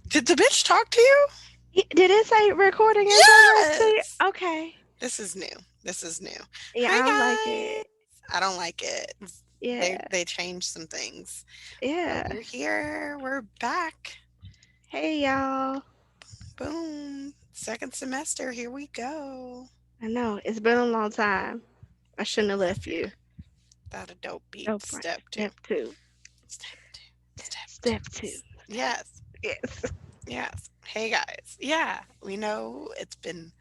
Did the bitch talk to you? Did it say recording in progress to you? Yes. Okay. This is new. This is new. Yeah, Hi I don't like guys. it. I don't like it. Yeah. They changed some things. But Yeah. we're here. We're back. Hey, y'all. Boom. Second semester. Here we go. I know it's been a long time. I shouldn't have left you. That a dope beat. No, right. Step two. Step two. Step two. Step two. Step two. Yes. Yes. Yes. Hey guys. Yeah. We know it's been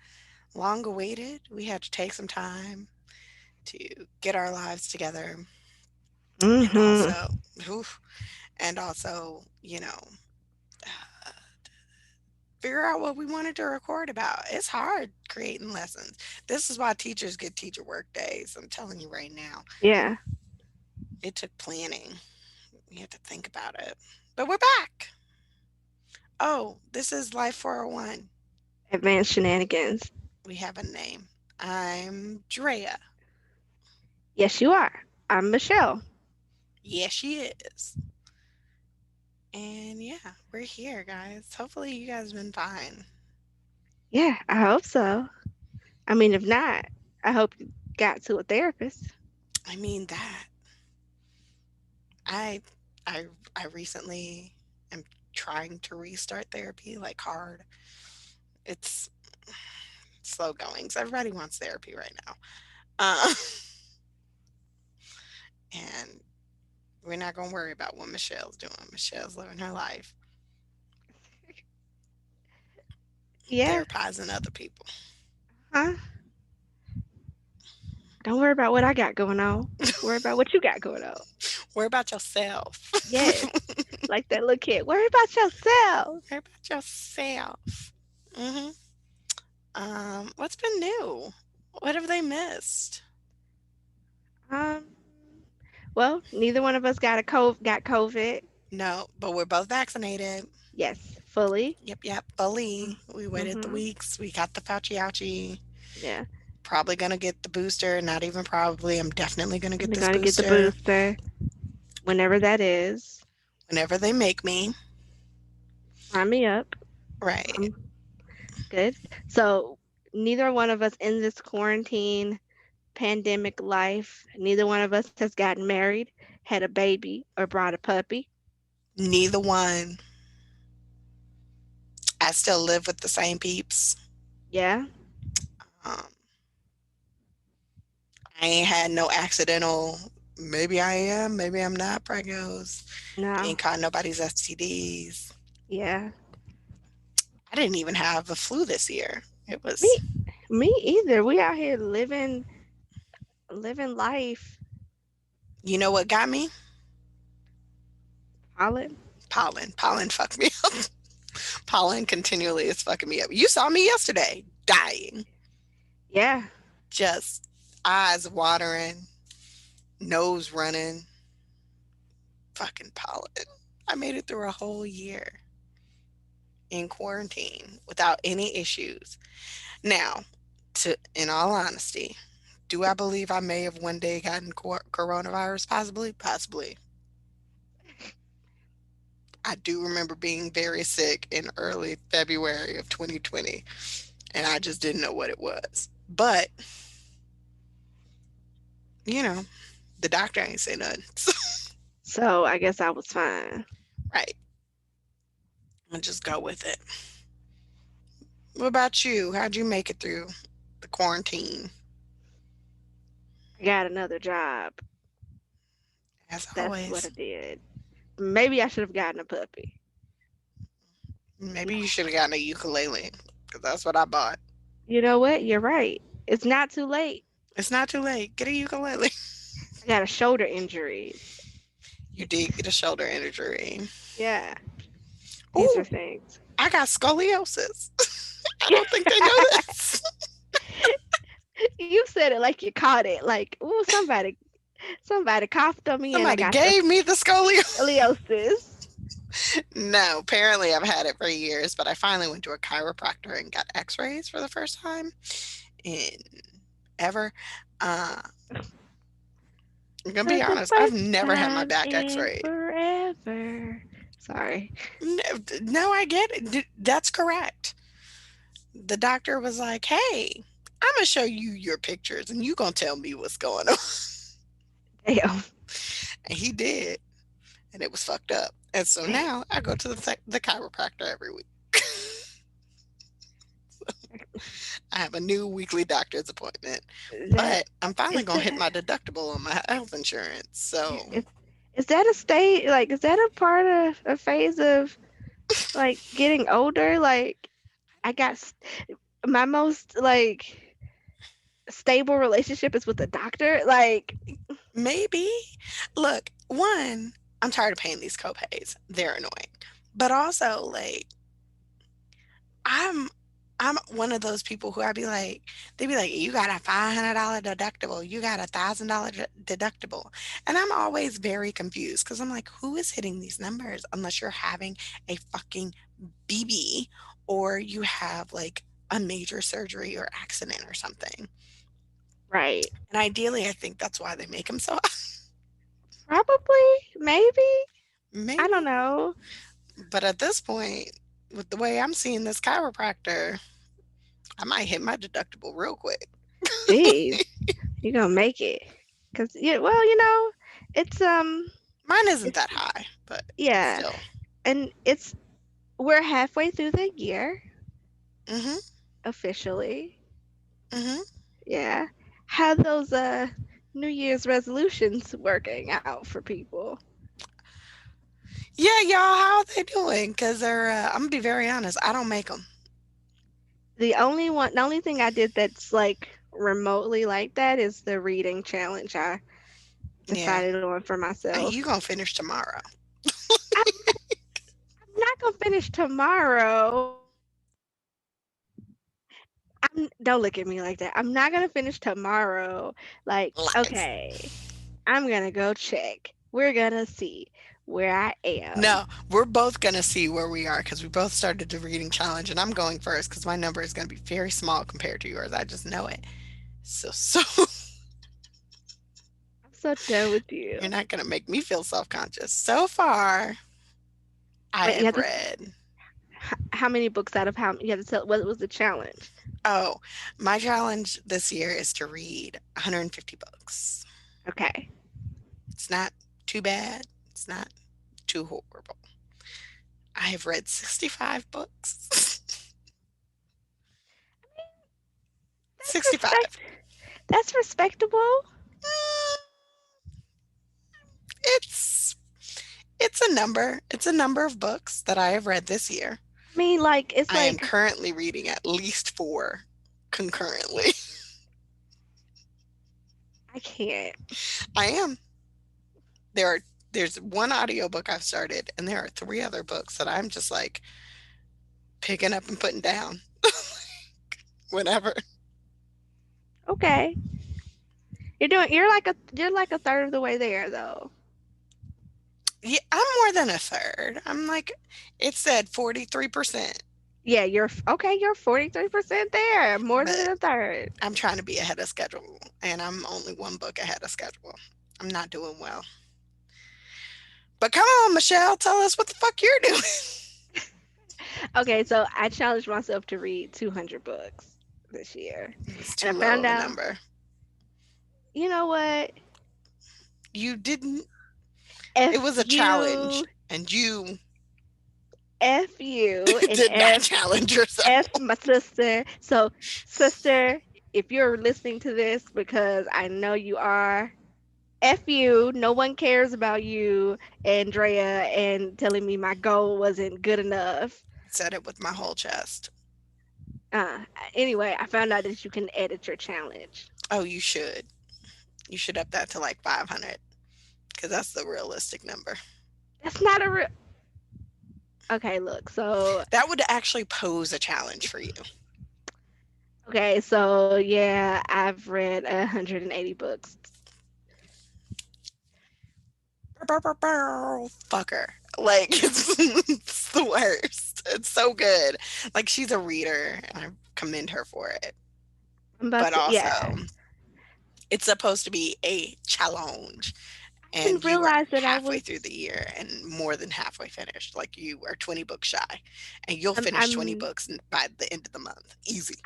long awaited. We had to take some time to get our lives together and Mm-hmm. also, oof, and also, uh, figure out what we wanted to record about. It's hard creating lessons. This is why teachers get teacher work days. I'm telling you right now. Yeah. It took planning. You have to think about it. But we're back. Oh, this is Life 401. Advanced shenanigans. We have a name. I'm Drea. Yes, you are. I'm Michelle. Yes, she is. And yeah, we're here, guys. Hopefully, you guys been fine. Yeah, I hope so. I mean, if not, I hope you got to a therapist. I mean that I I I recently am trying to restart therapy like hard. It's slow goings. Everybody wants therapy right now. And we're not gonna worry about what Michelle's doing. Michelle's living her life, Yeah. therapizing other people. Huh? Don't worry about what I got going on. Worry about what you got going on. Worry about yourself. Yes. Like that little kid. Worry about yourself. Worry about yourself. hmm what's been new? What have they missed? Um, well, neither one of us got COVID. No, but we're both vaccinated. Yes, fully. Yep, yep, fully. We waited the Mm-hmm. weeks. We got the Fauci ouchie. Yeah. Probably gonna get the booster. Not even probably. I'm definitely gonna get We're this gonna get the booster booster whenever that is. whenever they make me. Sign me up. Right. Good. So neither one of us in this quarantine pandemic life, neither one of us has gotten married, had a baby, or brought a puppy. Neither one. I still live with the same peeps. Yeah. Um, I ain't had no accidental. Maybe I am. Maybe I'm not. Pregos. No. Ain't caught nobody's STDs. Yeah. I didn't even have a flu this year. It Me was. me either. We out here living life. You know what got me? Pollen. Pollen. Pollen fucked me up. Pollen continually is fucking me up. You saw me yesterday, dying, Yeah. just eyes watering, nose running, fucking pollen. I made it through a whole year in quarantine without any issues. Now, in all honesty, do I believe I may have one day gotten coronavirus? Possibly, possibly. I do remember being very sick in early February of 2020, and I just didn't know what it was. But you know, the doctor ain't say nothing. So I guess I was fine. Right. I'll just go with it. What about you? How'd you make it through the quarantine? I got another job. As That's what always. I did. Maybe I should have gotten a puppy. Maybe No. you should have gotten a ukulele because that's what I bought. You know what? You're right. It's not too late. It's not too late. Get a ukulele. I got a shoulder injury. You did get a shoulder injury. Yeah. These are Ooh, things. I got scoliosis. I don't think they know this. You said it like you caught it. Like, ooh, somebody coughed on me and I Somebody got the gave me the scoliosis. scoliosis. No, apparently I've had it for years, but I finally went to a chiropractor and got x-rays for the first time in ever. Uh, I'm gonna For be the honest, I've first never had my time back in x-rayed. forever. Sorry. No, no, I get it. That's correct. The doctor was like, "Hey, I'm gonna show you your pictures, and you gonna tell me what's going on." Damn. And he did, and it was fucked up. And so Damn. now I go to the chiropractor every week. I have a new weekly doctor's appointment, That but I'm finally is gonna hit that my deductible on my health insurance. So is, is that a state like is that a part of a phase of like getting older? Like I got my most like stable relationship is with the doctor. Like maybe, look, one, I'm tired of paying these copays. They're annoying, but also like I'm I'm one of those people who I'd be like, they'd be like, you got a $500 deductible, you got $1,000 deductible, and I'm always very confused because I'm like, who is hitting these numbers unless you're having a fucking BB or you have like a major surgery or accident or something. right. And ideally, I think that's why they make them so Probably, maybe. I don't maybe. know. But at this point, with the way I'm seeing this chiropractor, I might hit my deductible real quick. Jeez, you gonna make it. Cause yeah, well, it's Mine isn't it's that high, but yeah, still. and it's we're halfway through the year Mhm. officially. Mhm. Yeah. How those New Year's resolutions working out for people? Yeah, y'all, how are they doing? Cuz they're I'm going to be very honest, I don't make them. The only thing I did that's like remotely like that is the reading challenge I Yeah. decided on for You myself. going to finish tomorrow. I'm not gonna finish tomorrow. Don't look at me like that. I'm not gonna finish tomorrow. Like, Lies. okay, I'm gonna go check. We're gonna see where I am. No, we're both going to see where we are cuz we both started the reading challenge and I'm going first cuz my number is going to be very small compared to yours. I just know it. So I'm so done with you. you're not going to make me feel self-conscious. So far, I Wait, you have have to. read. How many books out of how? You have to tell. What was the challenge? Oh, my challenge this year is to read 150 books. Okay. It's not too bad. It's not too horrible. I have read 65 books. That's 65. That's respectable. Mm, It's it's a number. It's a number of books that I have read this year. I mean, like it's I am like currently reading at least 4 concurrently. I can't. I am. There are there's one audiobook I've started and there are 3 other books that I'm just like picking up and putting down whenever. Okay. You're like a third of the way there though. Yeah, I'm more than a third. I'm like, it said 43%, Yeah, okay. You're 43% there, more than but a third. I'm trying to be ahead of schedule and I'm only one book ahead of schedule. I'm not doing well. But come on, Michelle, tell us what the fuck you're doing. Okay, so I challenged myself to read 200 books this year, It was and I too low found of a out. number. You know what? You didn't, it F was a challenge you, and you F you, and did not challenge yourself. F my sister. So, sister, if you're listening to this, because I know you are, F you. No one cares about you, Andrea, and telling me my goal wasn't good enough. Said it with my whole chest. Uh, anyway, I found out that you can edit your challenge. Oh, you should. You should up that to like 500 because that's the realistic number. That's not a real. Okay, look. That would actually pose a challenge for you. So yeah, I've read 180 books. Fucker. Like it's the worst. It's so good. Like she's a reader and I commend her for it. I'm about But to, also yeah. it's supposed to be a challenge I and didn't you are realize that I halfway was. through the year and more than halfway finished. Like you are 20 books shy, and you'll I'm. finish 20 I'm. books by the end of the month. Easy.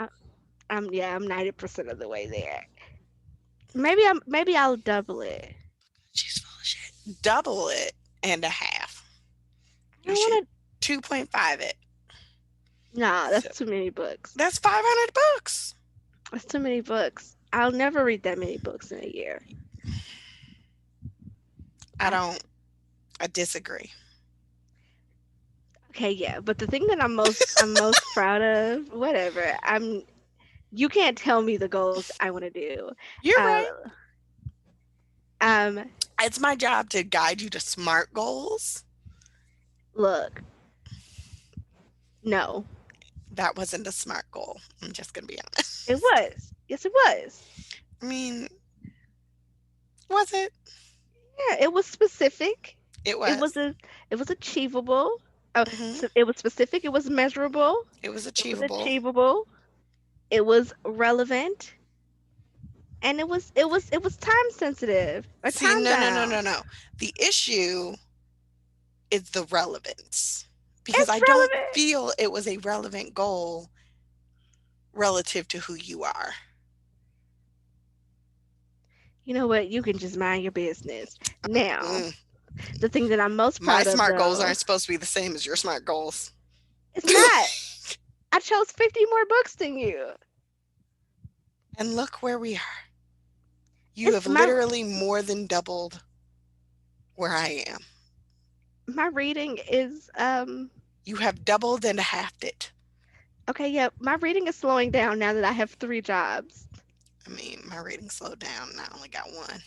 I'm. Yeah. I'm 90% of the way there. Maybe I'm. Maybe I'll double it. She's full of shit. Double it and a half. I You don't should want 2.5 it. to. Nah, So that's too many books. that's 500 books. That's too many books. I'll never read that many books in a year. I I, don't, I disagree. okay, yeah, but the thing that I'm most proud of, whatever. You can't tell me the goals I want to do. You're Uh, right. um, It's my job to guide you to smart goals. look, no, That wasn't a smart goal. I'm just going to be it honest. was. Yes, it was. I mean, was it? Yeah, it was specific. It It was was. a, it was achievable. Oh, Hmm. so it was specific. It was measurable. It was It was achievable. achievable. It was relevant, and it was time sensitive or See, time no, no, no, bound. no, no. The issue is the relevance because I It's don't relevant. feel it was a relevant goal relative to who you are. You know what? You can just mind your business. Now, Mm. the thing that I'm most My proud of, smart goals though, aren't supposed to be the same as your smart goals. it's not. I chose 50 more books than you. And look where we are. You It's have literally more than doubled where I am. my reading is You have doubled and halved it. okay, yeah, my reading is slowing down now that I have 3 jobs. I mean, my reading slowed down and I only got one,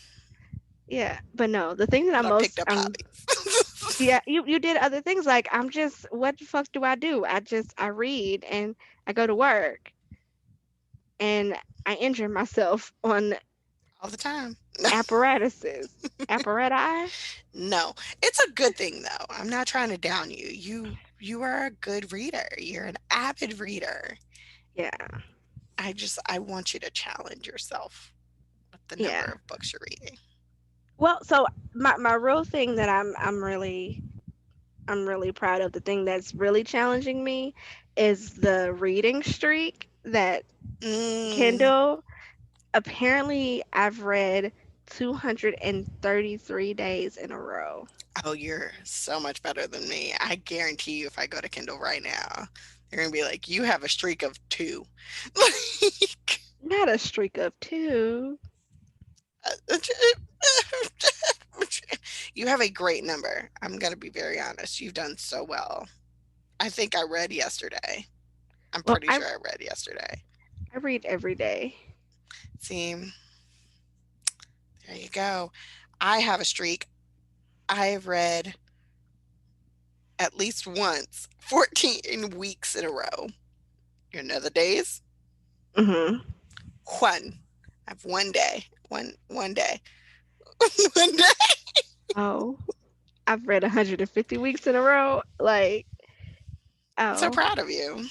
Yeah, but no, the thing that but I'm I picked most up hobbies. yeah, you did other things like I'm just what the fuck do I do? I read and I go to work and I injure myself on All the time. apparatuses. Apparati? No, it's a good thing though. I'm not trying to down you. You are a good reader. You're an avid reader. Yeah. I want you to challenge yourself with the number Yeah. of books you're reading. Well, so my real thing that I'm really proud of, the thing that's really challenging me is the reading streak that Mm. Kindle. Apparently, I've read 233 days in a row. Oh, you're so much better than me. I guarantee you if I go to Kindle right now, they're gonna be like, you have a streak of two. Like Not a streak of two. you have a great number. I'm gonna be very honest. You've done so well. I think I read yesterday. I'm Well, pretty I sure I read yesterday. I read every day. See, there you go. I have a streak. I have read at least once 14 weeks in a row. You know the days? Hmm. One. I have one day. One day. One day. Oh, I've read 150 weeks in a row. Like, I'm so oh, proud of you.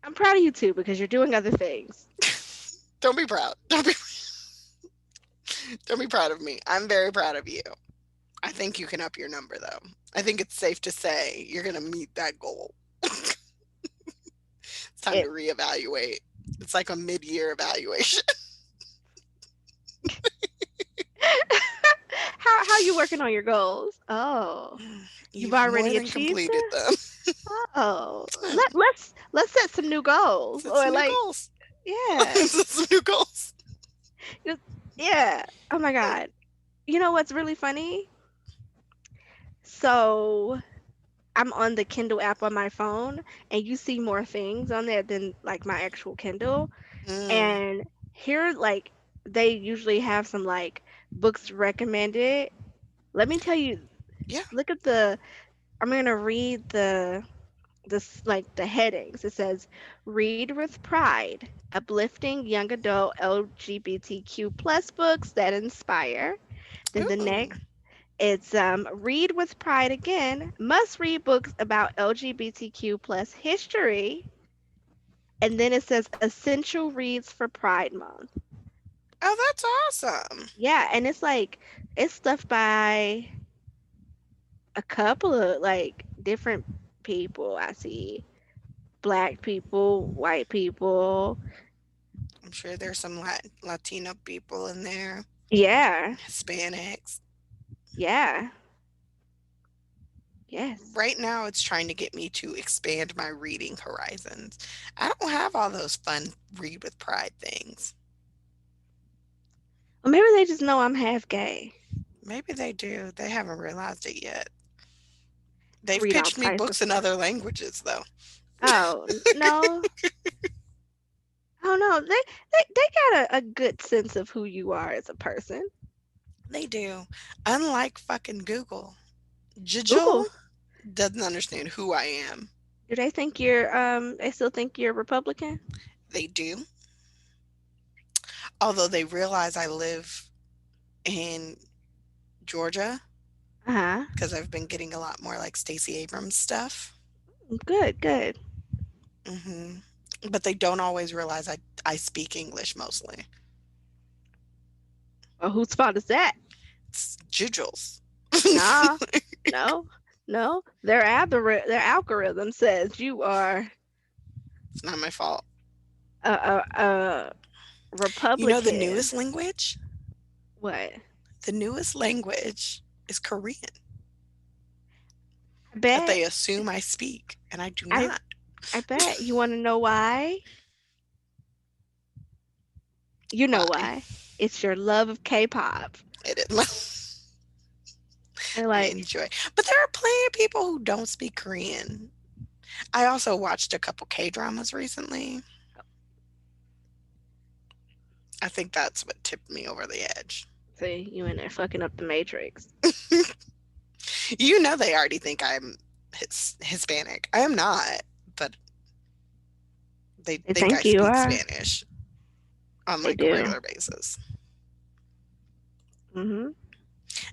I'm proud of you too because you're doing other things. Don't be proud. Don't be proud of me. I'm very proud of you. I think you can up your number though. I think it's safe to say you're gonna meet that goal. It's time to It reevaluate. It's like a mid-year evaluation. how you working on your goals? Oh, you've You've more already than achieved completed them? them. Oh, let's set some new goals Set or some new like goals. yeah. Set some new goals. Just- yeah. Oh my God. You know what's really funny? So I'm on the Kindle app on my phone and you see more things on there than like my actual Kindle. Mm, And here like they usually have some like books recommended. Let me tell you, yeah. look at I'm gonna read like the headings. It says read with pride, uplifting young adult LGBTQ plus books that inspire. Then the Ooh. next it's read with pride again, must read books about LGBTQ plus history. And then it says essential reads for Pride Month. Oh, that's awesome. Yeah, and it's like it's stuff by a couple of like different people I see. Black people, white people. I'm sure there's some Latino people in there, Yeah. Hispanics. Yeah. Yes. Right now, it's trying to get me to expand my reading horizons. I don't have all those fun read with pride things. Or maybe they just know I'm half gay. Maybe they do. They haven't realized it yet. They've Read all pitched me types of books in stuff. other languages, though. Oh, no. Oh no. They got a good sense of who you are as a person. They do. Unlike fucking Google. Jijil Google. doesn't understand who I am. Do they think you're they still think you're Republican? They do. Although they realize I live in Georgia Uh-huh. because I've been getting a lot more like Stacey Abrams stuff. Good, good. Hmm. But they don't always realize I speak English mostly. Well, whose fault is that? It's Jijil's. Nah. No. No. Their algorithm says you are It's not my fault. a You know the Republican. newest language? What? The newest language is Korean I that bet. they assume I speak, and I do I not. I bet. You want to know why? You know Why? why. It's your love of K-pop. It is. They're I like, enjoy. But there are plenty of people who don't speak Korean. I also watched a couple K dramas recently. I think that's what tipped me over the edge. see, you in there fucking up the Matrix. You know, they already think I'm Hispanic. I am not, but they They think I think you speak are. Spanish on They like a do. regular basis. Hmm.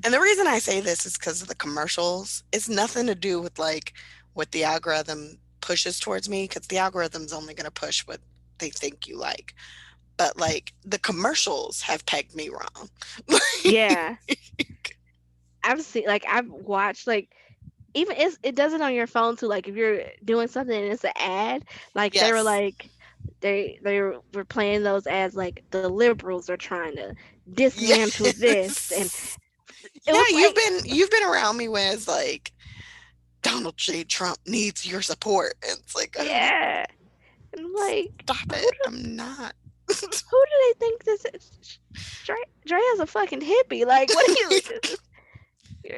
And the reason I say this is because of the commercials. It's nothing to do with like what the algorithm pushes towards me, because the algorithm's only going to push what they think you like. But like the commercials have pegged me wrong. Yeah. I've watched like even it does it on your phone too. Like if you're doing something and it's an ad, like they were Yes. like were playing those ads like the liberals are trying to dismantle this, and Yes. it Yeah, was like, you've been around me when it's like Donald J. Trump needs your support. And it's like, yeah, and I'm like, stop who it. do I'm not. who do they think this is? Dre's a fucking hippie. Like, what are you? This is,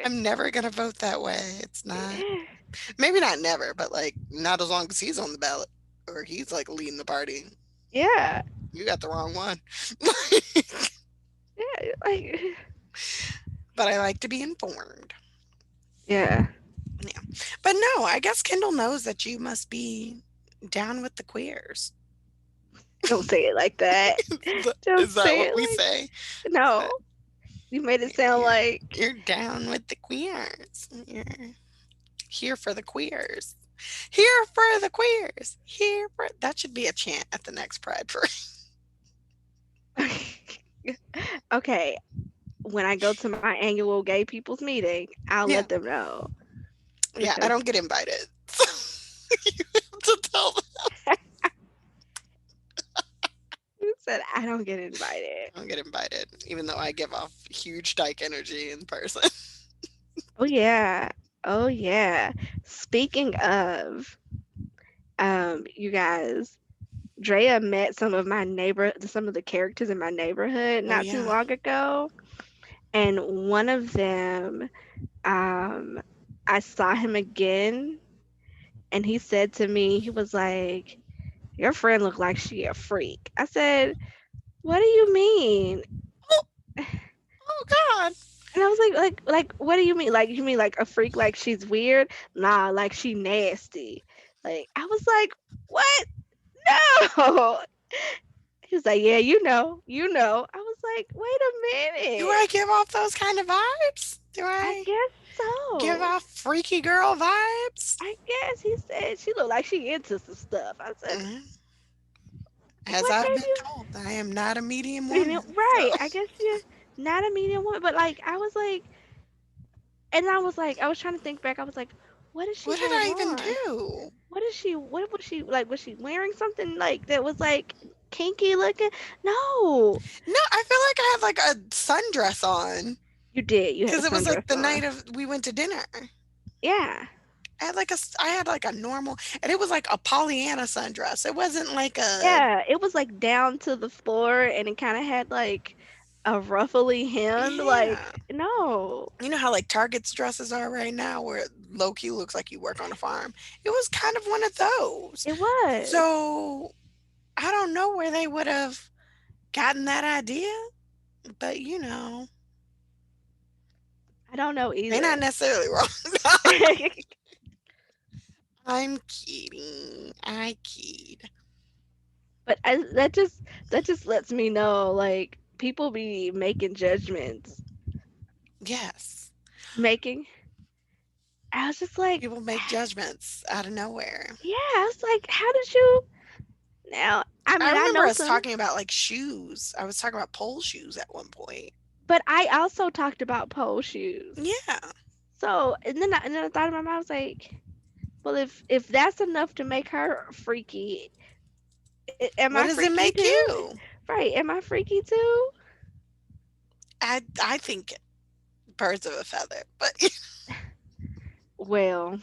I'm never gonna vote that way. It's not. yeah, Maybe not never, but like not as long as he's on the ballot or he's like leading the party. yeah, You got the wrong one. yeah, like, But I like to be informed. yeah. Yeah. But no, I guess Kendall knows that you must be down with the queers. Don't say it like that. Don't Is that say what it we like say? no. That You made it sound you're like you're down with the queers. You're here for the queers. Here for the queers. Here for that should be a chant at the next Pride Parade. okay. When I go to my annual gay people's meeting, I'll let Yeah. them know Yeah, I because don't get invited. You have to tell them. you said I don't get invited. I don't get invited, even though I give off huge dyke energy in person. Oh yeah. Oh yeah. Speaking of, you guys, Drea met some of the characters in my neighborhood Oh not too yeah. long ago, and one of them, um, I saw him again, and he said to me, he was like, "Your friend looked like she a freak." I said, "What do you mean?" Oh, oh God. And I was like, what do you mean? Like, you mean like a freak, like she's weird? Nah, like she nasty. Like, I was like, what? No. He was like, yeah, you know. I was like, wait a Do minute. I give off those kind of vibes? Do I I guess give so. off freaky girl vibes? I guess he said she looked like she into some stuff. I said, Mm, As What I've made been you told, I am not a medium woman. right? So, I guess you're not a medium woman, but like I was like, and I was like, I was trying to think back. I was like, what did she what did have I even on? do? What is she? What was she like? Was she wearing something like that was like kinky looking? No, No, I feel like I had like a sundress on you did. You had a because it was like sundress the night on. of we went to dinner. Yeah, I had like a normal, and it was like a Pollyanna sundress. It wasn't like a, yeah. It was like down to the floor, and it kind of had like a ruffly hem. yeah. Like no, You know how like Target's dresses are right now, where it low key looks like you work on a farm. It was kind of one of those. it was. So I don't know where they would have gotten that idea, but I don't know they're not either. necessarily wrong. I'm kidding. I kid. But that just lets me know like people be making judgments. Yes. Making I was just like, People make judgments out of nowhere. yeah, I was like, how did you now? I I mean, I remember know us some, talking about like shoes. I was talking about pole shoes at one point. but I also talked about pole shoes. Yeah. So, and then I thought in my mind, I was like, well, if that's enough to make her freaky, am What I does it freaky make too? you? Right? Am I freaky too? I think birds of a feather, but Well,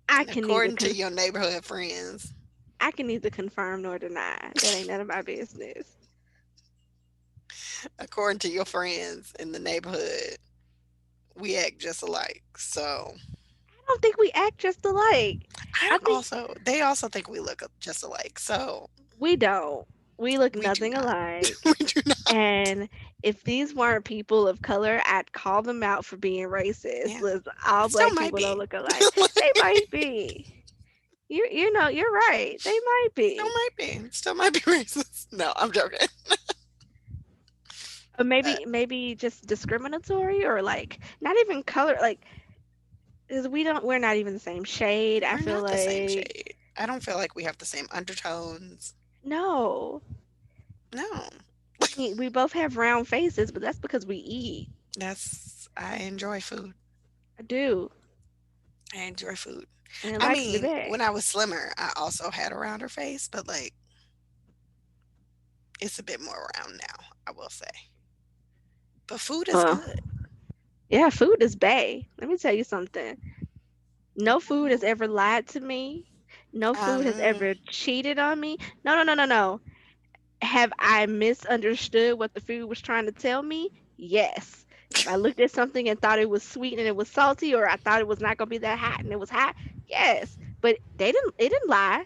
I can neither according to your neighborhood friends, I can neither confirm nor deny. That ain't none of my business. according to your friends in the neighborhood, we act just alike. So I don't think we act just alike. I think they also think we look just alike. So we don't. We look we do nothing not. alike. We do not. And if these weren't people of color, I'd call them out for being racist. Yeah. Listen, all Still black might people don't be. look alike. They might be. You know, you're right. They might Still be. might be. Still might be racist. No, I'm joking. Or But maybe just discriminatory or like not even color like 'cause we're not even the same shade. I we're feel not the same like shade. I don't feel like we have the same undertones. no. No. I mean, we both have round faces, but that's because we eat. I enjoy food. I do. I enjoy food. And it I likes to mean, be. when I was slimmer, I also had a rounder face, but like it's a bit more round now, I will say. But food is Uh, good. yeah, food is bae. Let me tell you something. No food has ever lied to me. No food has Um, ever cheated on me. No, no, no, no, no. Have I misunderstood what the food was trying to tell me? Yes. If I looked at something and thought it was sweet and it was salty, or I thought it was not gonna be that hot and it was hot, yes. But it didn't lie.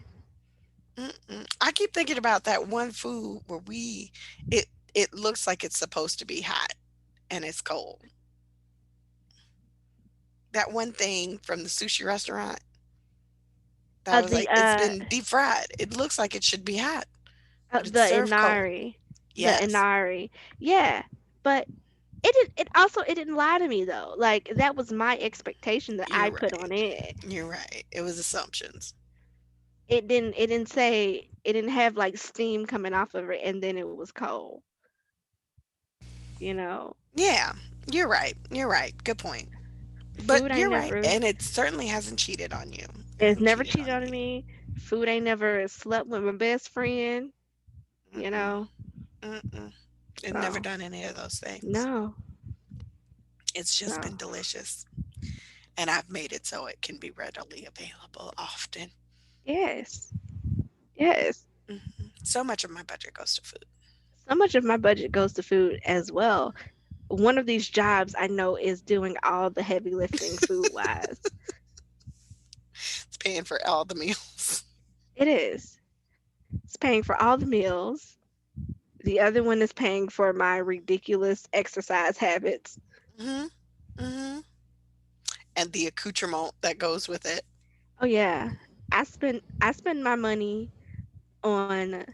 I keep thinking about that one food where it looks like it's supposed to be hot and it's cold. That one thing from the sushi restaurant that was The like it's been deep fried. It looks like it should be hot, but it's the served cold. inari, the Yes, inari, yeah. But it also it didn't lie to me though. Like that was my expectation that you're I put right. on it. You're right. It was assumptions. It didn't say it didn't have like steam coming off of it and then it was cold, you know. Yeah, you're right. You're right. Good point. But Food ain't you're right, never and it certainly hasn't cheated on you. it's Hasn't never cheated cheated on on you. me. Food ain't never slept with my best friend, you Mm-mm, know. mm-mm. I've never So done any of those things. no, It's just no. been delicious, and I've made it so it can be readily available often. Yes. Yes. So much of my budget goes to food. So much of my budget goes to food as well. One of these jobs I know is doing all the heavy lifting food wise. It's paying for all the meals. It is. It's paying for all the meals. The other one is paying for my ridiculous exercise habits. hmm hmm And the accoutrement that goes with it. Oh yeah. I spend my money on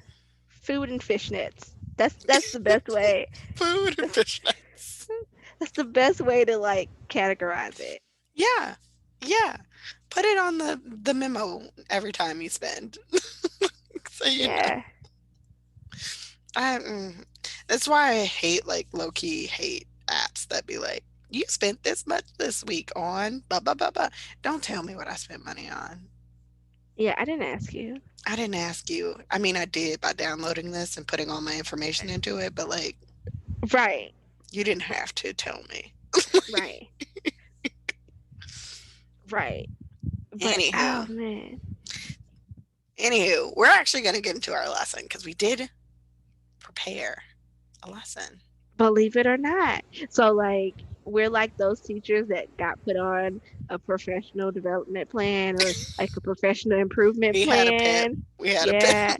food and fishnets. That's the best way. Food and fishnets. That's the best way to like categorize it. Yeah, yeah. Put it on the memo every time you spend. So you know, Yeah. I that's why I hate like low key hate apps that be like, you spent this much this week on blah blah blah blah. Don't tell me what I spent money on. Yeah, I didn't ask you. I didn't ask you. I mean, I did by downloading this and putting all my information into it, but like, Right. you didn't have to tell me. Right. Right. But oh Anywho, man, we're actually going to get into our lesson because we did prepare a lesson. believe it or not. So like we're like those teachers that got put on a professional development plan or like a professional improvement We had a pip. plan. We had a pip. Yeah.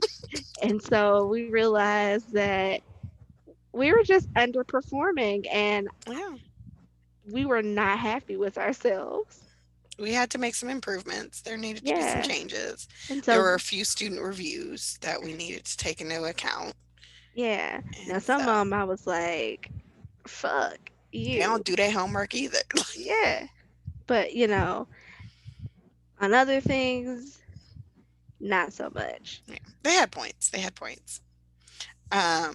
And so we realized that we were just underperforming and Yeah. we were not happy with ourselves. We had to make some improvements. There needed to be some Yeah. changes. And There so were a few student reviews that we needed to take into account. yeah. Now And some so of them I was like, fuck they you. don't do their homework either. Yeah. But on other things, not so much. Yeah, they had points. They had points.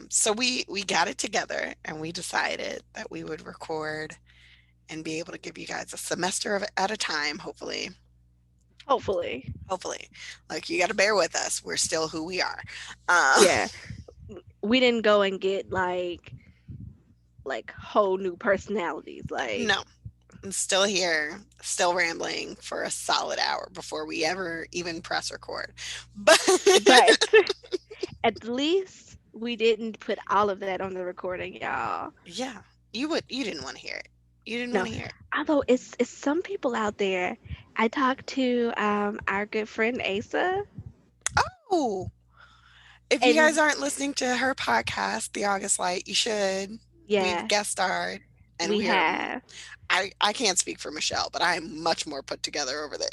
So we got it together and we decided that we would record and be able to give you guys a semester of at a time, hopefully. Hopefully. Hopefully. Like you got to bear with us. We're still who we are. Yeah. We didn't go and get like whole new personalities. Like, No, I'm still here, still rambling for a solid hour before we ever even press record. But but at least we didn't put all of that on the recording, y'all. yeah, you didn't want to hear it. You didn't No. want to hear it. Although it's some people out there. I talked to our good friend Asa Oh, if you guys and aren't listening to her podcast, The August Light, you should. We've yeah, guest starred, and we we are. have. I can't speak for Michelle, but I'm much more put together over there.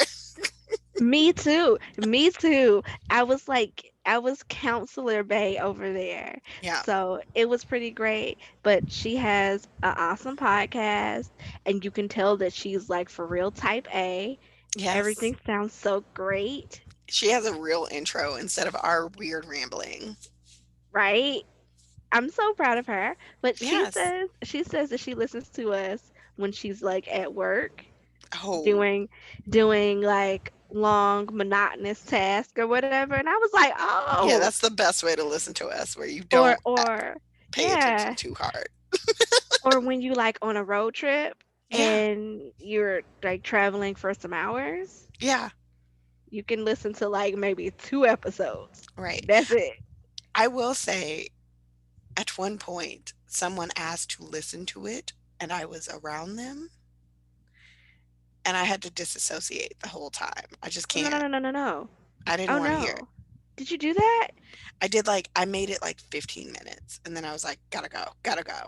Me too. Me too. I was counselor Bay over there. Yeah. So it was pretty great. But she has an awesome podcast and you can tell that she's like for real type A. Yes. Everything sounds so great, She has a real intro instead of our weird rambling. right? I'm so proud of her. But Yes. she says that she listens to us when she's like at work Oh, doing like long monotonous tasks or whatever and I was like, yeah, "Oh, that's the best way to listen to us, where you or don't pay attention yeah, too hard. or when you like on a road trip Yeah. and you're like traveling for some hours, Yeah. you can listen to like maybe 2 episodes. Right. That's it. I will say, at one point, someone asked to listen to it, and I was around them, and I had to disassociate the whole time. I just Oh, no, no, can't. no, no, no, no. I didn't Oh want to hear it. no. Did you do that? I made it like 15 minutes, and then I was like, gotta go, gotta go.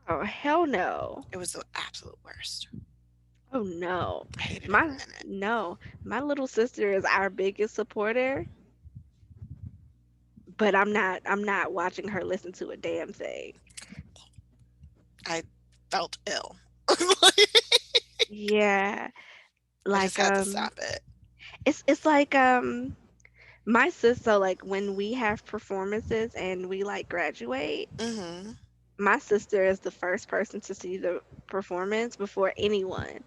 Oh, hell no. It was the absolute worst. Oh no. I hated every My minute. no. My little sister is our biggest supporter, but I'm not watching her listen to a damn thing. I felt ill. Yeah. I just Like had to stop it. it's like my sister like when we have performances and we like graduate, Hmm. my sister is the first person to see the performance before anyone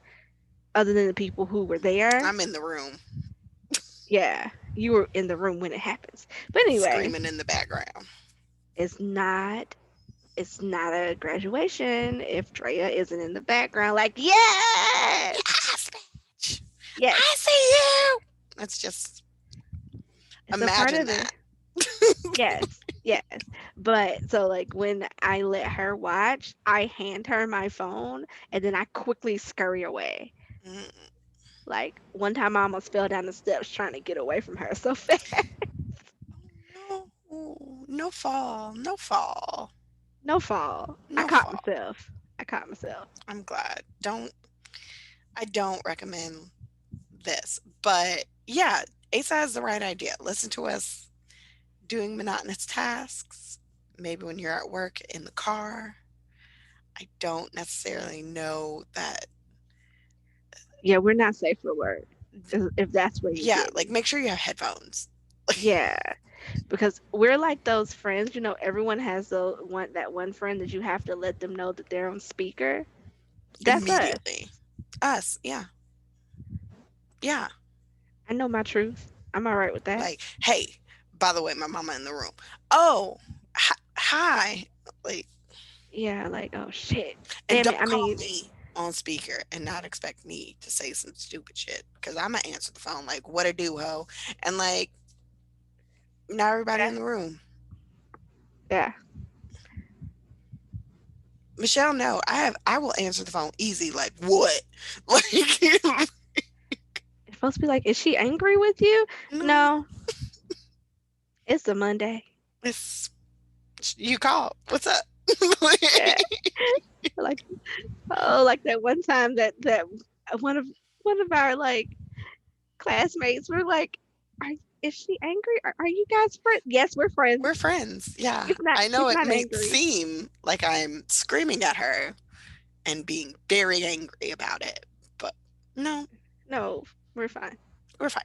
other than the people who were there. I'm in the room Yeah, you were in the room when it happens. But anyway, screaming in the background. it's not it's not a graduation if Drea isn't in the background like, yes, Yes, bitch. I yes, see you. That's just it's a part imagine of it. that. Yes, yes. But so like when I let her watch, I hand her my phone and then I quickly scurry away. Mm, Like one time I almost fell down the steps trying to get away from her so fast. no, no fall, no fall, No fall. I no caught fall. myself. I caught myself. I'm glad. I don't recommend this, but yeah, Asa has the right idea. Listen to us doing monotonous tasks, maybe when you're at work in the car. I don't necessarily know that. Yeah, we're not safe for work if that's where you're Yeah, getting like it. make sure you have headphones. Yeah, because we're like those friends, everyone has that one friend that you have to let them know that they're on speaker. That's us. Immediately. Us, yeah. Yeah. I know my truth. I'm all right with that. Like, hey, by the way, my mama in the room. Oh, hi. Like, Yeah, like, oh shit. and Damn it. don't I call mean, me on speaker and not expect me to say some stupid shit because I'm gonna answer the phone like, what a do, ho. And like, not everybody yeah, in the room. yeah. Michelle, no, I will answer the phone easy. Like, what? Like, It's supposed to be like, is she angry with you? no, No, it's a Monday. it's you call. What's up? Yeah. Like, oh, like that one time that one of one of our like classmates were like, are, is she angry? Are you guys friends? Yes, we're We're friends. friends. Yeah. She's not I know she's it not may angry. seem like I'm screaming at her and being very angry about it, but no, No, we're fine. we're fine.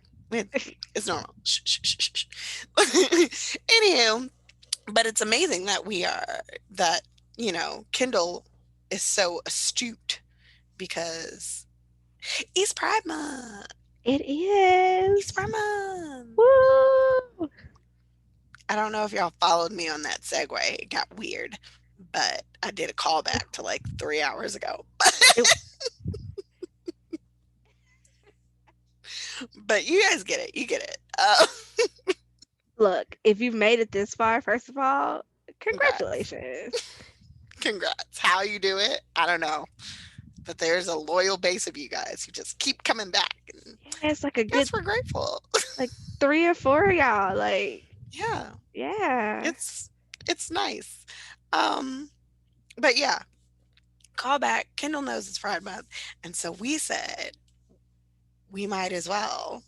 It's normal. Shh, shh, shh, shh, shh. Anywho, but it's amazing that that, Kendall is so astute because East Pride Month. It East is. Pride Month. Woo! I don't know if y'all followed me on that segue. It got weird, but I did a callback to like 3 hours ago. It, But you guys get it. You get it. look, if you've made it this far, first of all, Congrats. congratulations. Congrats. How you do it, I don't know. But there's a loyal base of you guys who just keep coming back. And Yeah, it's like a good yes, we're grateful. like 3 or 4 of y'all. Like, Yeah. yeah. It's nice. Um, but yeah, callback. Kendall knows it's Pride Month. And so we said we might as well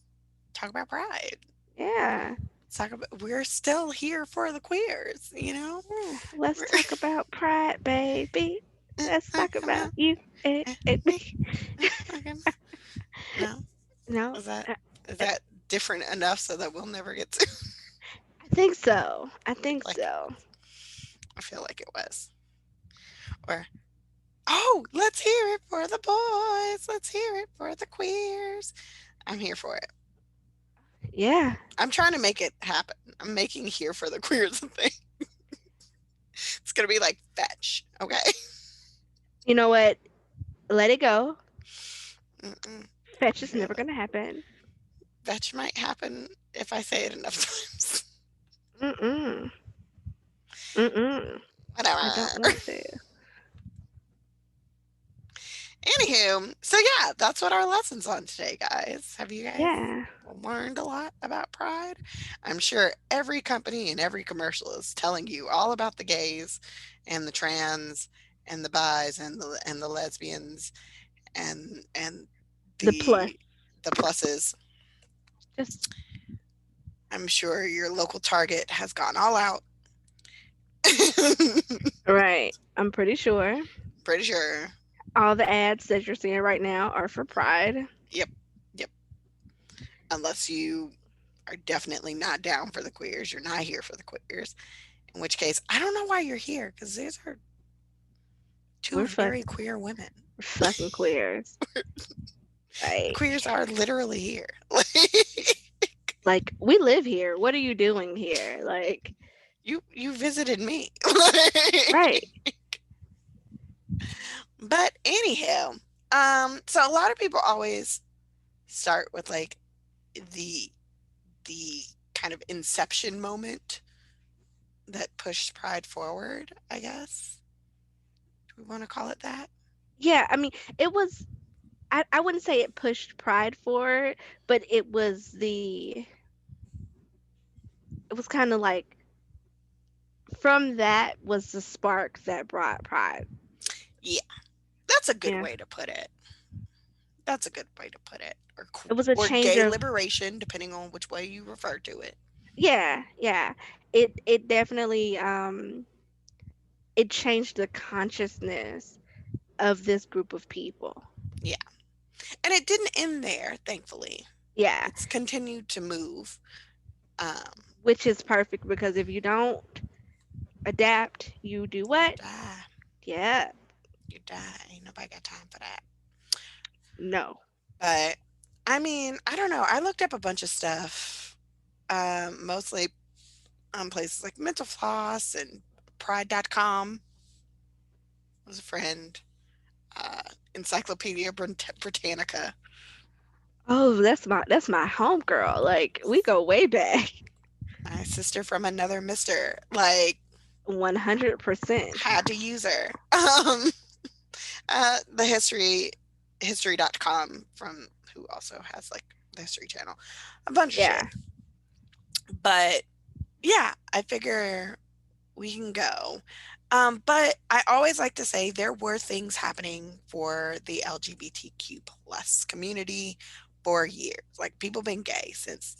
talk about pride. Yeah. Talk about we're still here for the queers, you know? Yeah. Let's We're talk about pride, baby. Let's talk talking about about you and me. me. Okay. No, No, is that I, is I that different enough so that we'll never get to? I think so. I I feel think like so. I feel like it was. Or oh, let's hear it for the boys. Let's hear it for the queers. I'm here for it. Yeah. I'm trying to make it happen. I'm making here for the queers a thing. It's gonna be like fetch. Okay. You know what? Let it go. Mm-mm. Fetch I is feel never it. gonna happen. Fetch might happen if I say it enough times. Mm-mm. Mm-mm. I don't Whatever. want to. Anywho, so yeah, that's what our lesson's on today, guys. Have you guys Yeah. learned a lot about pride? I'm sure every company and every commercial is telling you all about the gays and the trans and the bis and the lesbians and The plus. the pluses. Just I'm sure your local Target has gone all out. right. I'm pretty sure Pretty sure. all the ads that you're seeing right now are for Pride. Yep. Yep. Unless you are definitely not down for the queers, you're not here for the queers. In which case, I don't know why you're here because these are two We're very fucking queer women. fucking queers. The Like queers are literally here. like we live here. What are you doing here? Like You visited me. right. But anyhow, so a lot of people always start with like the the kind of inception moment that pushed Pride forward, I guess. Do we want to call it that? Yeah, I mean, it was I wouldn't say it pushed Pride forward, but it was kind of like from that was the spark that brought Pride. Yeah, that's a good Yeah. way to put it. That's a good way to put it. It was a Or change gay of liberation, depending on which way you refer to it. yeah, yeah. It definitely it changed the consciousness of this group of people. Yeah. And it didn't end there, thankfully. Yeah. It's continued to move. Um, which is perfect because if you don't adapt, you do you what? die. Yeah, You die. Ain't nobody got time for that. no. But I mean, I don't know. I looked up a bunch of stuff, mostly on places like Mental Floss and Pride.com was a friend, uh, Encyclopedia Britannica, Oh, that's my homegirl. Like we go way back. my sister from another mister. Like, 100%. had to use her. The history.com from who also has like the History Channel, a bunch of Yeah. shit. But yeah, I figure we can go. But I always like to say there were things happening for the LGBTQ plus community for years. Like people been gay since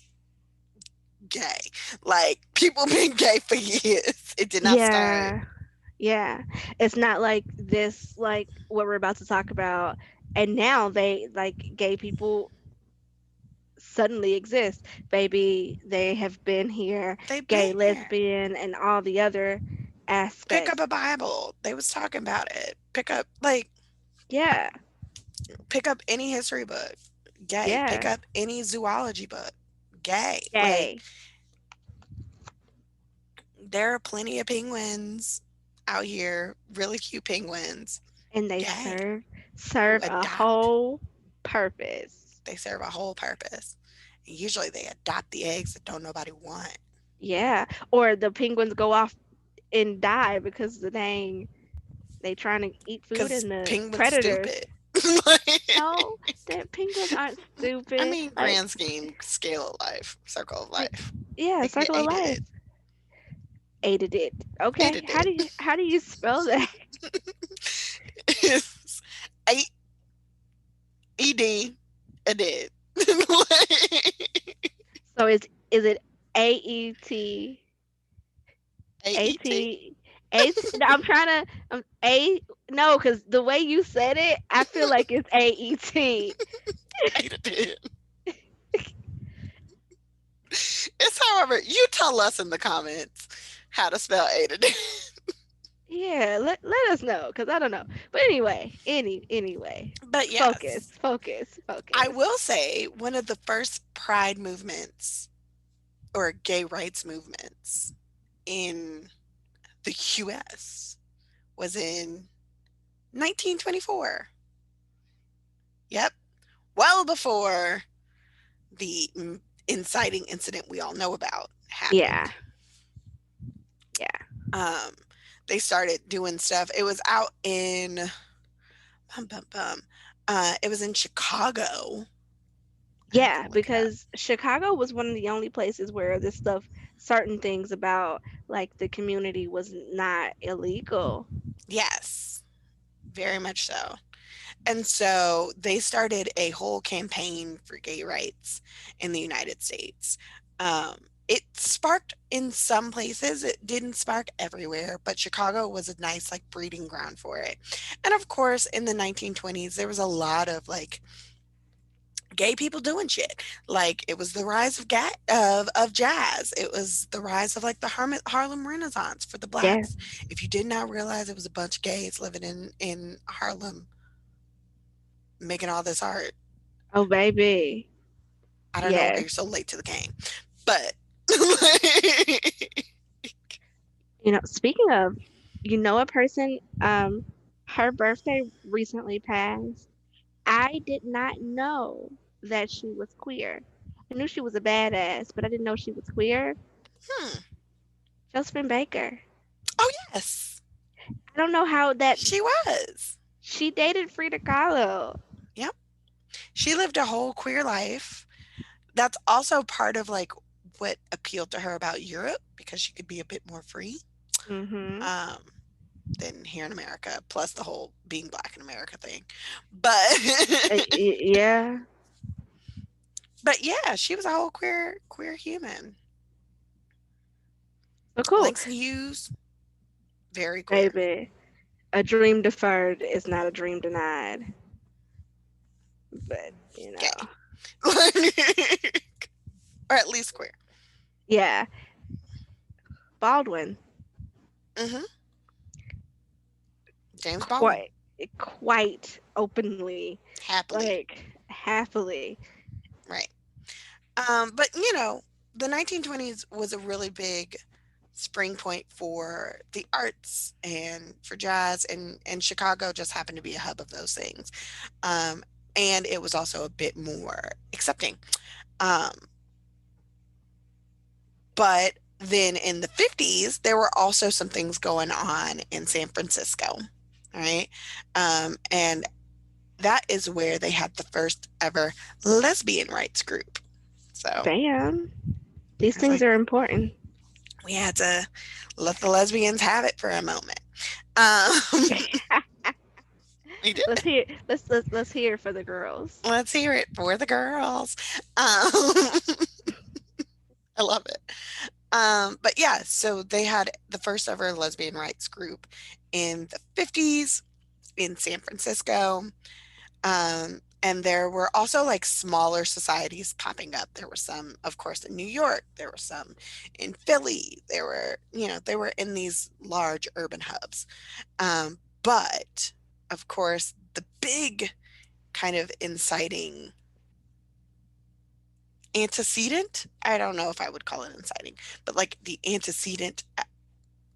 gay. Like people been gay for years. It did not start. Yeah. Yeah. It's not like this like what we're about to talk about and now they like gay people suddenly exist. Baby, they have been here, They've gay, been here. lesbian, and all the other Pick up aspects. a Bible. They was talking about it. Pick up like Yeah, pick up any history book. Gay. Pick yeah, up any zoology book. Gay. Like gay. there are plenty of penguins out here, really cute penguins, And they gay, who serve a adopt. whole purpose. They serve a whole purpose. And usually they adopt the eggs that don't nobody want. Yeah. Or the penguins go off and die because the dang they trying to eat food Because and the penguins predators. stupid. No, the penguins aren't I stupid. mean, Like grand scheme, scale of life, circle of they, life. yeah, They circle of ate life. it. Aided it. Ate Okay. it. How do you spell that? It's ed. It did. So is it A E T A AET. T A T? No, I'm trying to A no, because the way you said it, I feel like it's AET. Ate it. It's however you tell us in the comments how to spell ate it. Yeah, let us know, because I don't know. But anyway, anyway, But focus, yes, focus, I focus. will say one of the first pride movements or gay rights movements in the US was in 1924. Yep. Well before the inciting incident we all know about Yeah, happened. yeah, Um, they started doing stuff. It was out in bum, bum, bum. It was in Chicago. I have to yeah. look it up. Because Chicago was one of the only places where this stuff, certain things about like the community was not illegal. Yes, very much so. And so they started a whole campaign for gay rights in the United States. It sparked in some places, it didn't spark everywhere, but Chicago was a nice like breeding ground for it. And of course, in the 1920s, there was a lot of like gay people doing shit. Like it was the rise of of jazz. It was the rise of like the Harlem Renaissance for the Yeah. blacks. If you did not realize it was a bunch of gays living in Harlem making all this art, Oh, baby. I don't know why Yes. you're so late to the game. But Speaking of, a person, her birthday recently passed. I did not know that she was queer. I knew she was a badass, but I didn't know she was queer. hmm. Josephine Baker. Oh yes, I don't know how that she was. she dated Frida Kahlo. Yep. She lived a whole queer life. That's also part of like what appealed to her about Europe because she could be a bit more free. Mhm. Um, than here in America, plus the whole being black in America thing. But Yeah. but yeah, she was a whole queer human. So cool, Langston Hughes, very queer. baby. A dream deferred is not a dream denied. But Gay. Or at least queer. Yeah, Baldwin, Hmm. James Baldwin, quite quite openly, happily, like happily. right? But the 1920s was a really big spring point for the arts and for jazz, and Chicago just happened to be a hub of those things. Um, and it was also a bit more accepting. Um, but then in the 50s, there were also some things going on in San Francisco, right? And that is where they had the first ever lesbian rights group. So Damn, these I was things like, are important. we had to let the lesbians have it for a moment. Um, we did. Let's hear it for the girls. Let's hear it for the girls. I love it. But yeah, so they had the first ever lesbian rights group in the 50s in San Francisco. And there were also like smaller societies popping up. There were some, of course, in New York. There were some in Philly. They were in these large urban hubs. But of course, the big kind of inciting antecedent, I don't know if I would call it inciting, but like the antecedent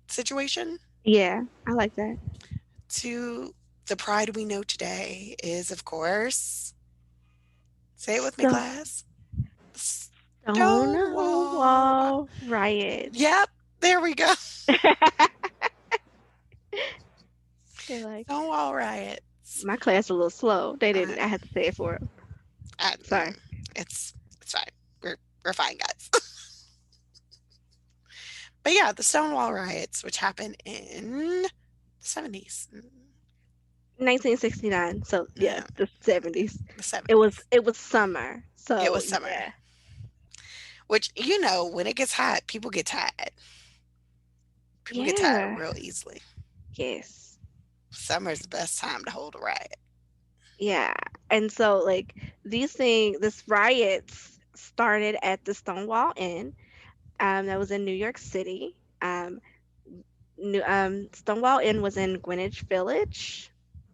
situation Yeah, I like that. to the pride we know today is, of course, say it with me, Sto- class, Stonewall. Stonewall riots. Yep, there we go. They're like, Stonewall riots. my class a little slow. They didn't. I I, had to say it for them. I, Sorry. it's fine. We're fine, guys. But yeah, the Stonewall riots, which happened in the 70s. 1969. So yeah, No, the 70s. the It was 70s. it was summer. It So was summer, yeah. which, when it gets hot, people get tired. People get tired Yeah. real easily. Yes. Summer's the best time to hold a riot. Yeah. And so like this riots started at the Stonewall Inn. That was in New York City. Stonewall Inn was in Greenwich Village.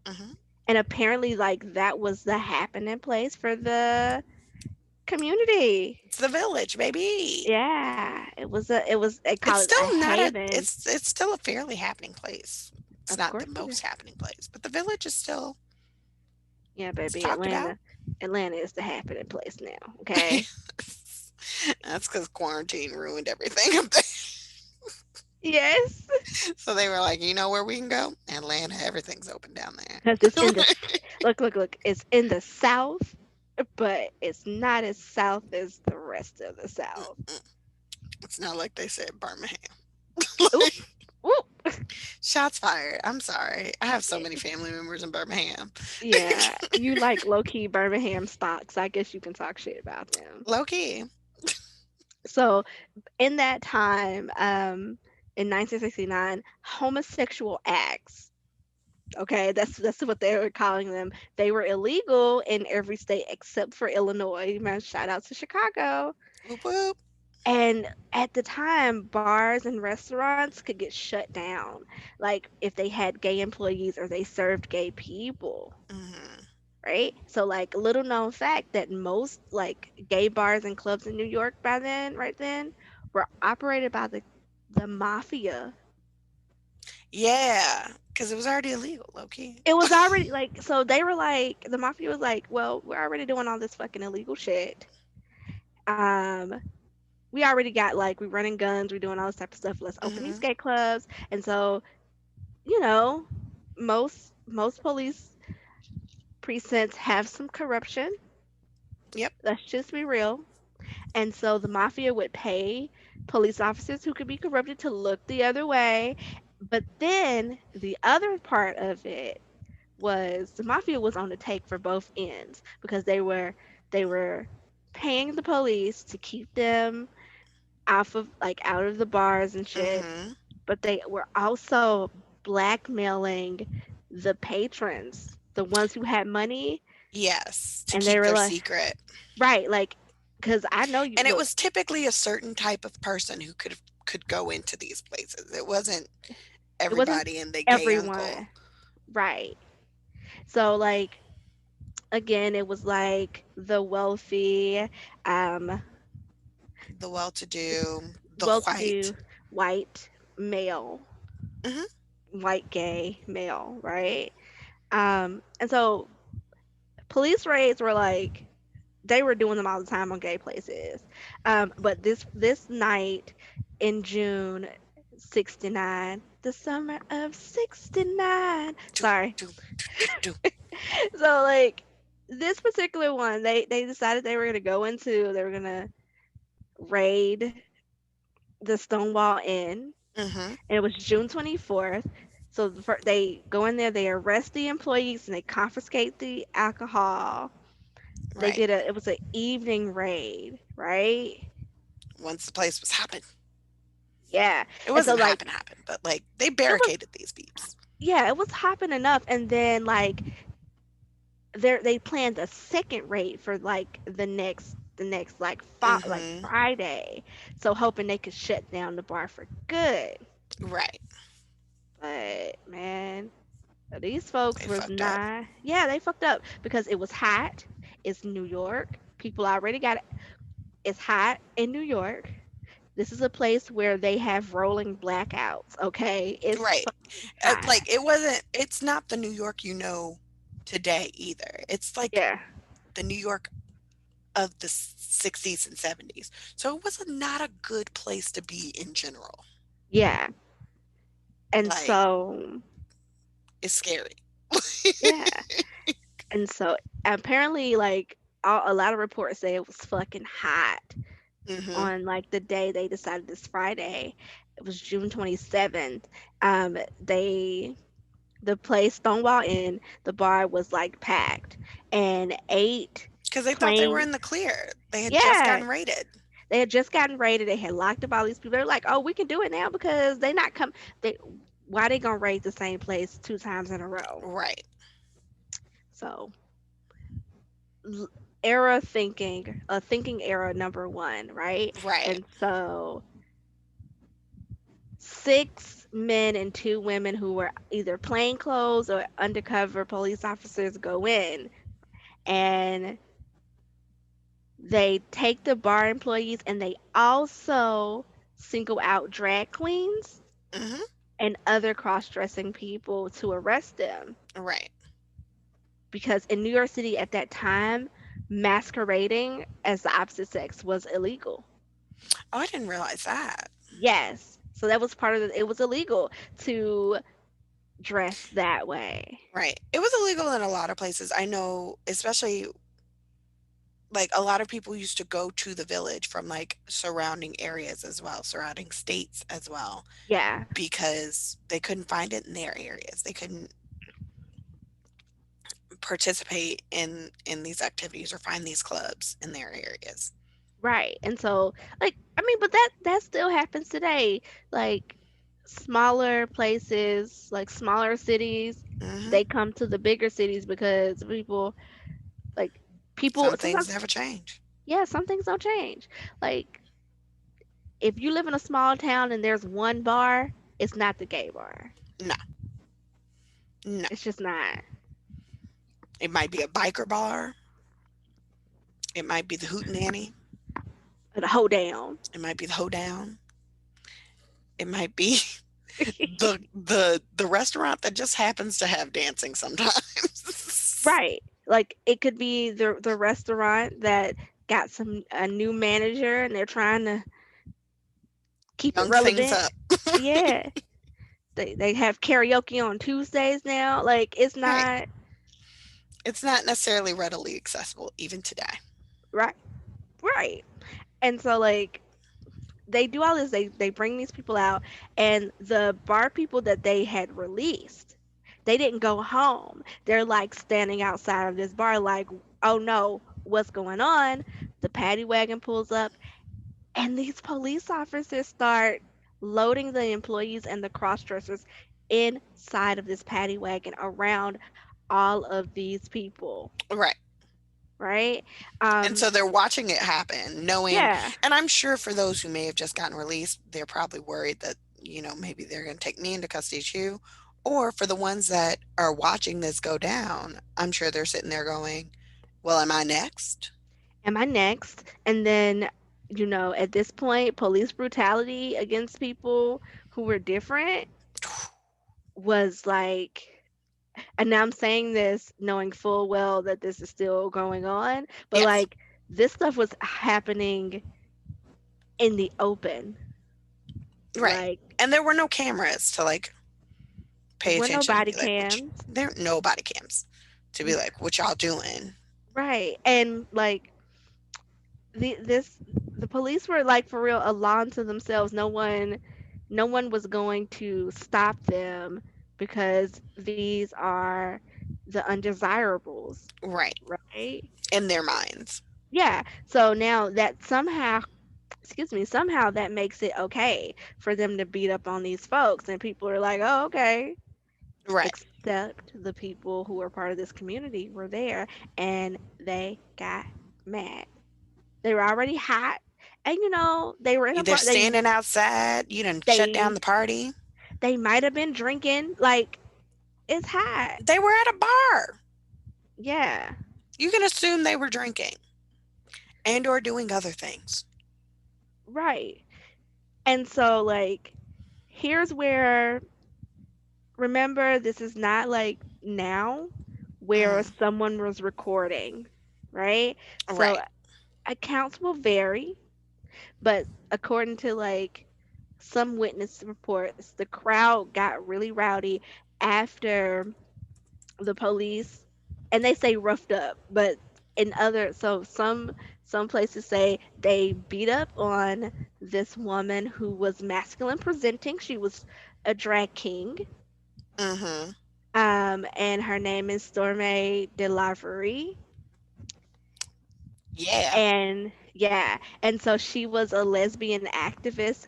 Hmm. And apparently like that was the happening place for the community. It's the village, baby. Yeah. They call It's it a still not a. haven. It's still a fairly happening place. It's Of not the course it is. most happening place, but the village is still. Yeah, It's baby, talked about. Atlanta is the happening place now. Okay. That's because quarantine ruined everything up there. Yes, So they were like, you know where we can go? Atlanta. Everything's open down because it's there. in look. It's in the South, but it's not as South as the rest of the South. Mm-mm. It's not like they said Birmingham. Oop, oop. Shots fired. I'm sorry. I have so many family members in Birmingham. Yeah, you like low key Birmingham stocks. I guess you can talk shit about them. Low key. So in that time, in 1969, homosexual acts. Okay, that's what they were calling them. They were illegal in every state except for Illinois. Man, shout out to Chicago. Whoop whoop. And at the time, bars and restaurants could get shut down, like if they had gay employees or they served gay people, Hmm. right? So, like, little known fact that most like gay bars and clubs in New York right then, were operated by the mafia. Yeah, because it was already illegal, low key. It was already like, so they were like, the mafia was like, well, we're already doing all this fucking illegal shit. Um, we already got like, we running guns, we're doing all this type of stuff. Let's open these Hmm. gay clubs. And so, you know, most police precincts have some corruption. Yep. Let's just be real. And so the mafia would pay police officers who could be corrupted to look the other way. But then the other part of it was the mafia was on the take for both ends because they were paying the police to keep them out of the bars and shit, Hmm. but they were also blackmailing the patrons, the ones who had money, Yes, to and they keep were their like, secret. right, like, Because I know you And it look. was typically a certain type of person who could go into these places. It wasn't It wasn't everybody and their gay uncle. everyone, right? So like again, it was like the wealthy, um, The well-to-do, the white. well-to-do white male, Hmm. white gay male, right? And so police raids were like they were doing them all the time on gay places. But this night in June '69, the summer of '69. Do, Sorry. do, do. So like this particular one, they decided they were gonna raid the Stonewall Inn, Hmm. and it was June 24th. So they go in there, they arrest the employees, and they confiscate the alcohol. They Right. did a it was an evening raid, right? Once the place was hopping. Yeah. It And so wasn't like hopping, but like they it was barricaded these peeps. yeah, it was hopping enough, and then like they planned a second raid for like the next like Hmm. Friday. So hoping they could shut down the bar for good. Right. But man, these folks They was fucked up. not. Yeah, they fucked up because it was hot. It's New York. People already got it. It's hot in New York. This is a place where they have rolling blackouts, okay? It's Right. fucking hot. Like it wasn't. It's not the New York you know today either. It's like Yeah. the New York of the 60s and 70s. So it was not a good place to be in general. Yeah. And Like so, it's scary. yeah. And so apparently like a lot of reports say it was fucking hot Hmm. on like the day they decided this Friday. It was June 27th. They the place Stonewall Inn, the bar was like packed, and eight Because they thought they were plain in the clear. They had just yeah, gotten raided. they had just gotten raided. They had locked up all these people. They're like, oh, we can do it now because they not come. They why they gonna raid the same place two times in a row? Right. So era thinking, thinking era number one, right? Right. And so six men and two women who were either plainclothes or undercover police officers go in and they take the bar employees and they also single out drag queens Hmm. and other cross-dressing people to arrest them Right. because in New York City at that time masquerading as the opposite sex was illegal. Oh, I didn't realize that. Yes. So that was part of it was illegal to dress that way. Right. It was illegal in a lot of places. I know, especially like a lot of people used to go to the village from like surrounding areas as well, surrounding states as well, Yeah. because they couldn't find it in their areas. They couldn't participate in these activities or find these clubs in their areas. Right. And so like I mean but that still happens today. Like smaller places, like smaller cities, Hmm. they come to the bigger cities because like people Some things sometimes never change. yeah, some things don't change. Like if you live in a small town and there's one bar, it's not the gay bar. No, no. It's just not. It might be a biker bar. It might be the hootenanny. The hoe down. It might be the hoedown. It might be the restaurant that just happens to have dancing sometimes. Right. Like it could be the restaurant that got some a new manager and they're trying to keep it Young things relevant. up. Yeah. They have karaoke on Tuesdays now. Like it's Right. not It's not necessarily readily accessible even today. right. Right. And so like they do all this, they bring these people out and the bar people that they had released, they didn't go home. They're like standing outside of this bar like, "Oh no, what's going on?" The paddy wagon pulls up and these police officers start loading the employees and the cross dressers inside of this paddy wagon around all of these people. Right. right? And so they're watching it happen, knowing, Yeah. and I'm sure for those who may have just gotten released, they're probably worried that, maybe they're going to take me into custody too. Or for the ones that are watching this go down, I'm sure they're sitting there going, well, am I next? Am I next? And then, at this point, police brutality against people who were different was like, and now I'm saying this knowing full well that this is still going on, but Yes. like this stuff was happening in the open. Right. Like And there were no cameras to like there pay were no attention and body be like, cams. there no body cams to be N- like, what y'all doing? Right. And like this the police were like for real a law unto themselves. No one was going to stop them because these are the undesirables, Right. right? In their minds. Yeah. So now that somehow, excuse me, somehow that makes it okay for them to beat up on these folks and people are like, "Oh, okay." Right. Except the people who were part of this community were there and they got mad. They were already hot. And they were in a They're bar. standing outside. You done shut down They the party. they might have been drinking. Like it's hot. They were at a bar. Yeah, You can assume they were drinking and or doing other things. right. And so like here's where, remember, this is not like now where Mm, someone was recording, right? So right. accounts will vary, but according to like some witness reports, the crowd got really rowdy after the police, and they say roughed up, but in other, so some places say they beat up on this woman who was masculine presenting. She was a drag king, Mm-hmm. and her name is Storme de Laverie. Yeah. And yeah, and so she was a lesbian activist,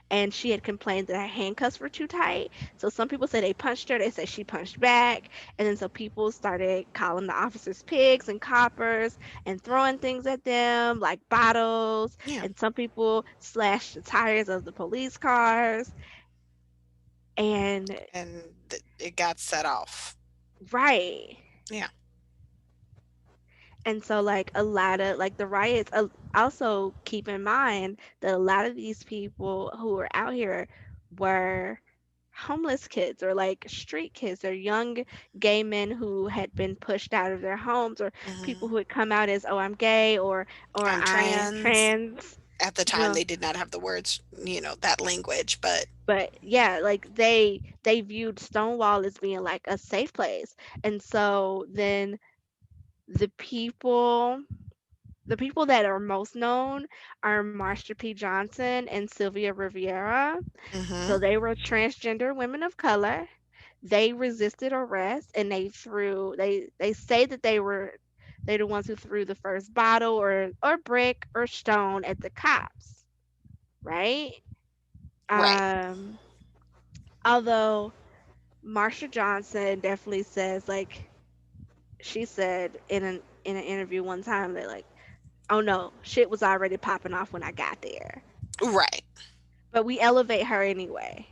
and she had complained that her handcuffs were too tight. So some people say they punched her, they say she punched back, and then so people started calling the officers pigs and coppers and throwing things at them like bottles, Yeah. and some people slashed the tires of the police cars. And And it got set off. right. Yeah. And so, like, a lot of, like, the riots, also keep in mind that a lot of these people who were out here were homeless kids or like street kids or young gay men who had been pushed out of their homes, or people Mm-hmm. who had come out as, oh, I'm gay, or I'm I am trans. trans, At the you time, know. they did not have the words, that language, but But yeah, like they viewed Stonewall as being like a safe place. And so then the people the people that are most known are Marsha P. Johnson and Sylvia Rivera. mm-hmm. So they were transgender women of color. They resisted arrest and they say that they the ones who threw the first bottle or brick or stone at the cops, right? Right. Um Although Marsha Johnson definitely says, like, she said in an interview one time that, like, oh no, shit was already popping off when I got there. Right. But we elevate her anyway.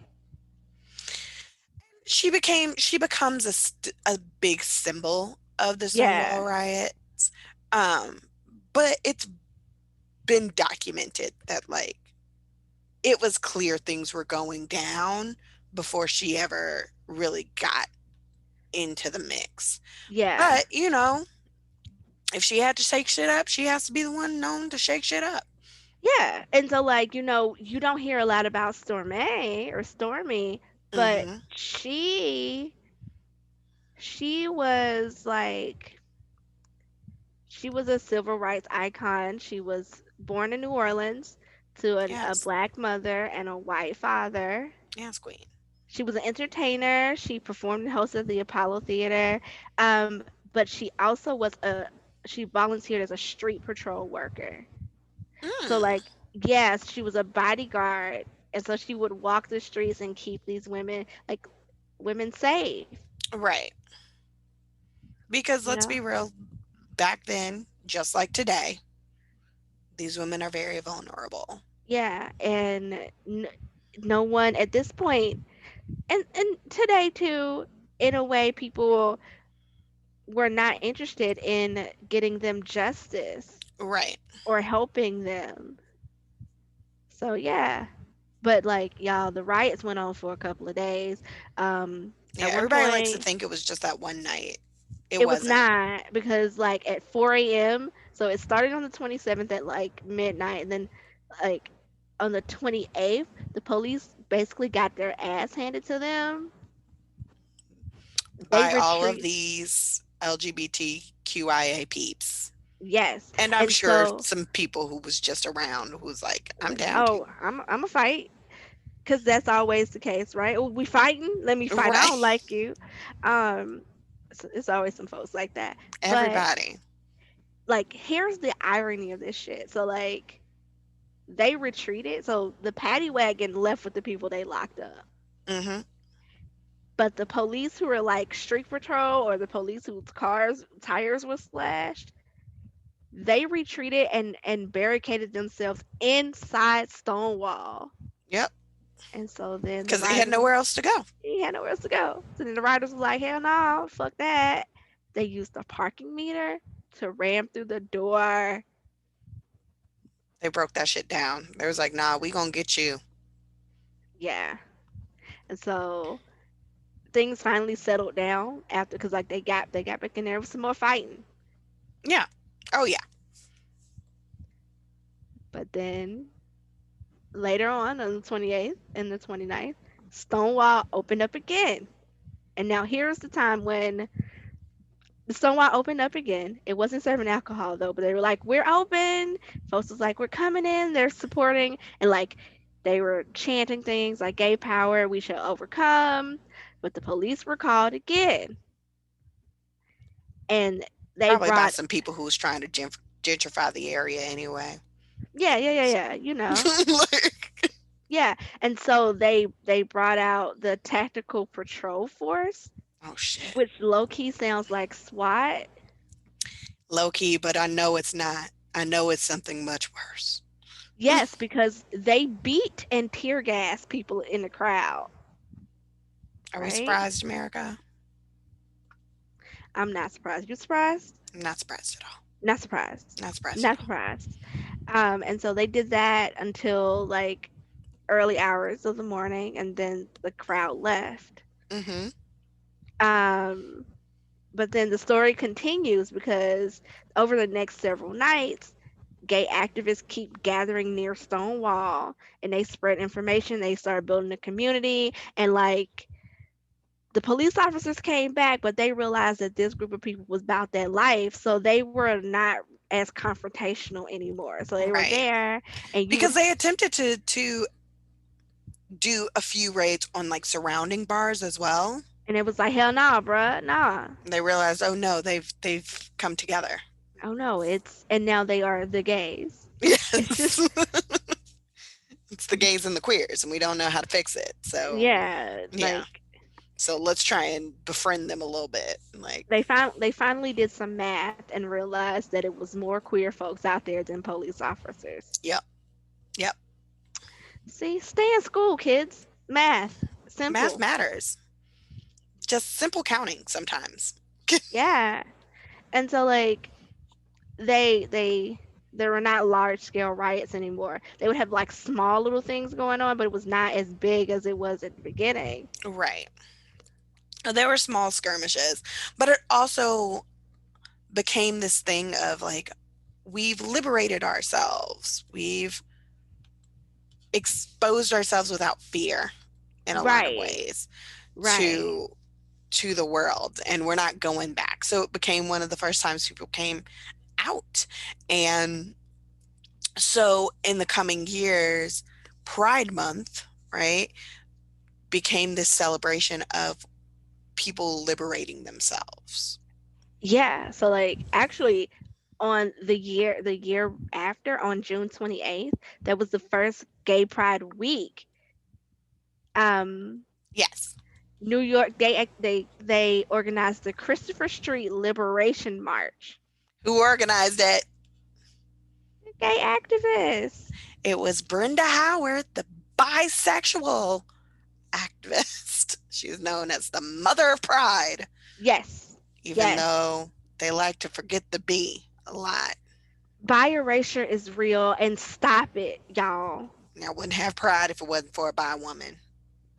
She becomes a big symbol of the Yeah. Stonewall riots. Um, but it's been documented that like it was clear things were going down before she ever really got into the mix. Yeah. But, if she had to shake shit up, she has to be the one known to shake shit up. Yeah. And so, like, you don't hear a lot about Stormy, but Mhm. she was like, she was a civil rights icon. She was born in New Orleans to a Yes. black mother and a white father. Yes, queen. She was an entertainer. She performed and hosted the Apollo Theater. But she volunteered as a street patrol worker. So Mm, like, yes, she was a bodyguard, and so she would walk the streets and keep these women safe. right. Because You let's know? be real, back then, just like today, these women are very vulnerable. Yeah, and no one at this point, and today too, in a way, people were not interested in getting them justice Right. or helping them. So yeah. But like y'all, the riots went on for a couple of days. Yeah, At one everybody likes to point, think it was just that one night. It it was wasn't. not because like at 4 a.m. So it started on the 27th at like midnight, and then like on the 28th, the police basically got their ass handed to them. They By all of retreat. these LGBTQIA peeps. Yes, And I'm and sure so some people who was just around who was like, I'm like, down to. oh, I'm a fight because that's always the case, right? Oh, we fighting? Let me fight. I Right. don't like you. Um, it's always some folks like that. But Everybody. like, here's the irony of this shit. So like, they retreated. So the paddy wagon left with the people they locked up. Hmm. But the police who were like street patrol or the police whose cars tires were slashed, they retreated and barricaded themselves inside Stonewall. Yep. And so then the Because they had rioters, nowhere else to go. he had nowhere else to go. So then the rioters was like, hell no, fuck that. They used a parking meter to ram through the door. They broke that shit down. They was like, nah, we gonna get you. Yeah. And so things finally settled down after because like they got back in there with some more fighting. Yeah. Oh, yeah. But then later on the 28th and the 29th, Stonewall opened up again. And now here's the time when the Stonewall opened up again. It wasn't serving alcohol though, but they were like, "We're open." Folks was like, "We're coming in." They're supporting and like they were chanting things like "Gay power, we shall overcome." But the police were called again, and they Probably by brought some people who was trying to gentrify the area anyway. yeah, you know. Like, Yeah, and so they brought out the tactical patrol force, oh, shit. which low key sounds like SWAT. Low key, but I know it's not. I know it's something much worse. Yes, because they beat and tear gas people in the crowd, Are we right? surprised, America? I'm not surprised. You surprised? I'm not surprised at all. Not surprised. Not surprised at Not all. surprised. And so they did that until like early hours of the morning, and then the crowd left. Mm-hmm. Um, but then the story continues because over the next several nights, gay activists keep gathering near Stonewall and they spread information. They started building a community. And like the police officers came back, but they realized that this group of people was about their life. So they were not as confrontational anymore. So they were Right. there and you would, Because they attempted to do a few raids on like surrounding bars as well. and it was like, hell nah, bruh, nah. They realized, oh no, they've come together. Oh no, and now they are the gays. Yes. It's the gays and the queers, and we don't know how to fix it. So Yeah, yeah. like So let's try and befriend them a little bit. Like, they finally did some math and realized that it was more queer folks out there than police officers. yep, yep. See, stay in school, kids. Math, Math simple. matters. Just simple counting sometimes. Yeah. And so like they there were not large scale riots anymore. They would have like small little things going on, but it was not as big as it was at the beginning. Right. There were small skirmishes, but it also became this thing of like, we've liberated ourselves. We've exposed ourselves without fear in a lot of Right. ways Right. to to the world, and we're not going back. So it became one of the first times people came out. And so in the coming years, Pride Month, right, became this celebration of people liberating themselves. Yeah. So like actually on the year after on June 28th, that was the first Gay Pride week. Um Yes. New York they organized the Christopher Street Liberation March. Who organized it? Gay activists. It was Brenda Howard, the bisexual activist. She's known as the mother of pride, Yes. even Yes. though they like to forget the B a lot. Bi erasure is real and stop it, y'all. I wouldn't have pride if it wasn't for a bi woman.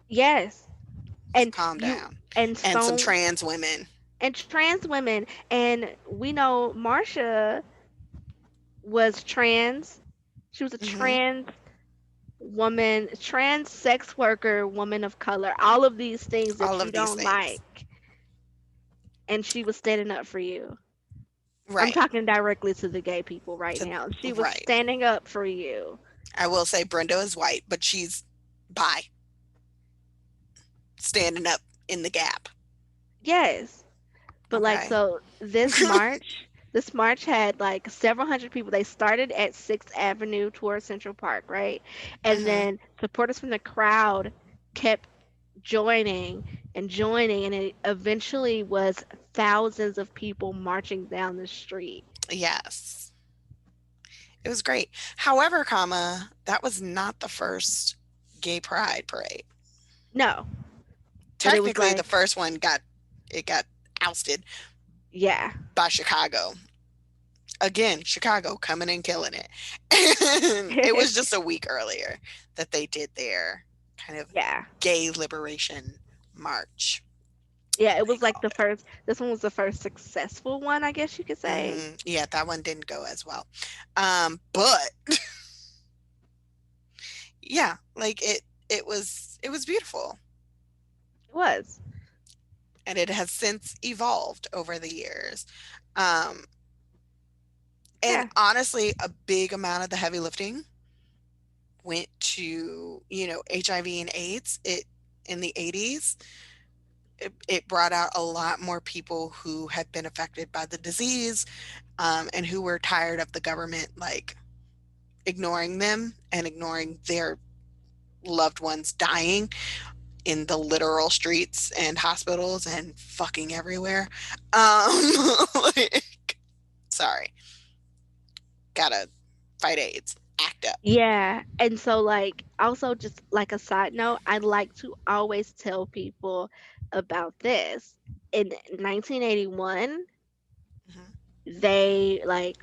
Yes. So And calm you down. and And some Stone trans women. and trans women, and we know Marsha was trans. She was a Hmm. trans woman, trans sex worker, woman of color, all of these things All that you of these don't like, things. and she was standing up for you. I'm Right. talking directly to the gay people right To now. She was right. standing up for you. I will say Brenda is white, but she's bi, standing up in the gap. Yes. But like Okay. so this march had like several hundred people. They started at 6th Avenue towards Central Park, right? And Hmm. then supporters from the crowd kept joining, and it eventually was thousands of people marching down the street. Yes. It was great. However, comma, that was not the first gay pride parade. No, but it was Technically, the like, first one got ousted yeah. by Chicago. Again, Chicago coming and killing it. And it was just a week earlier that they did their kind of Yeah. gay liberation march, Yeah, it they was like called the it. first this one was the first successful one, I guess you could say. Yeah, that one didn't go as well. But yeah, like it was beautiful, It was. and it has since evolved over the years. Um, and Yeah. honestly, a big amount of the heavy lifting went to, HIV and AIDS. It in the 80s, it brought out a lot more people who had been affected by the disease, and who were tired of the government like ignoring them and ignoring their loved ones dying in the literal streets and hospitals and fucking everywhere. Like, sorry, gotta fight AIDS. Act up. Yeah. And so like also just like a side note, I like to always tell people about this. In 1981, Hmm. they like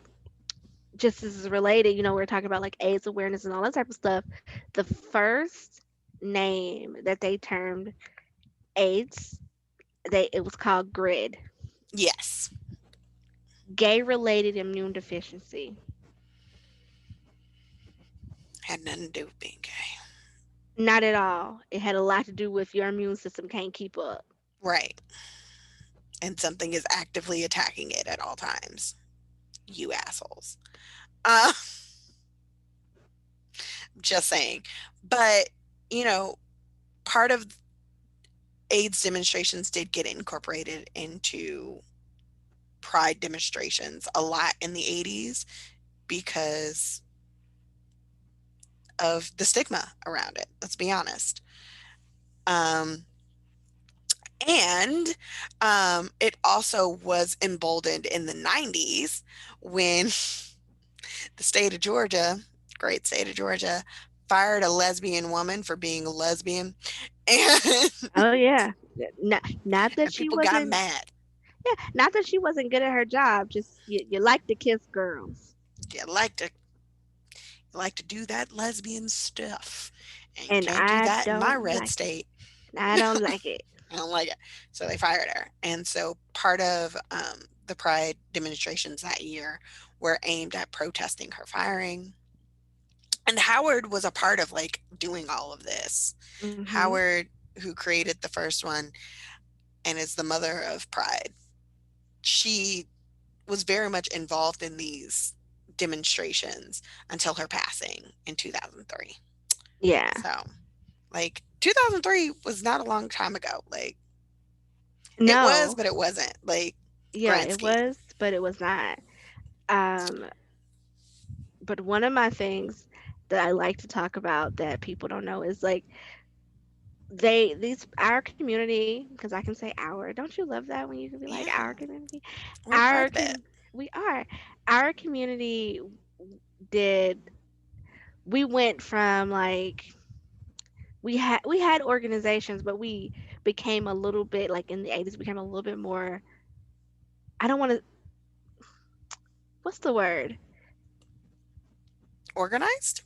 just as related, we're talking about like AIDS awareness and all that type of stuff. The first name that they termed AIDS, it was called GRID, Yes, gay related immune deficiency. had nothing to do with being gay. Not at all. It had a lot to do with your immune system can't keep up. Right, and something is actively attacking it at all times. You assholes. Uh, just saying. But you know, part of AIDS demonstrations did get incorporated into pride demonstrations a lot in the 80s because of the stigma around it. Let's be honest. Um, and it also was emboldened in the 90s when the state of Georgia, great state of Georgia, fired a lesbian woman for being a lesbian. And, Oh yeah. Not that and she people got wasn't mad. yeah, not that she wasn't good at her job, just you like to kiss girls. You like to do that lesbian stuff. And you And can't do I that in my don't red like it. state. I don't like it. I don't like it. So they fired her. And so part of the pride demonstrations that year were aimed at protesting her firing. And Howard was a part of like doing all of this. Mhm. Howard, who created the first one and is the mother of pride, she was very much involved in these demonstrations until her passing in 2003. Yeah. So, like, 2003 was not a long time ago. Like, it was, No. but it wasn't. Like, Yeah, grand it scheme. was, but it was not. Um, but one of my things that I like to talk about that people don't know is like these our community, because I can say our. Don't you love that when you can be like Yeah, our community? we're part Our of it. We are. Our community did we went from like we had organizations, but we became a little bit like in the 80s became a little bit more, I don't want to, what's the word? Organized?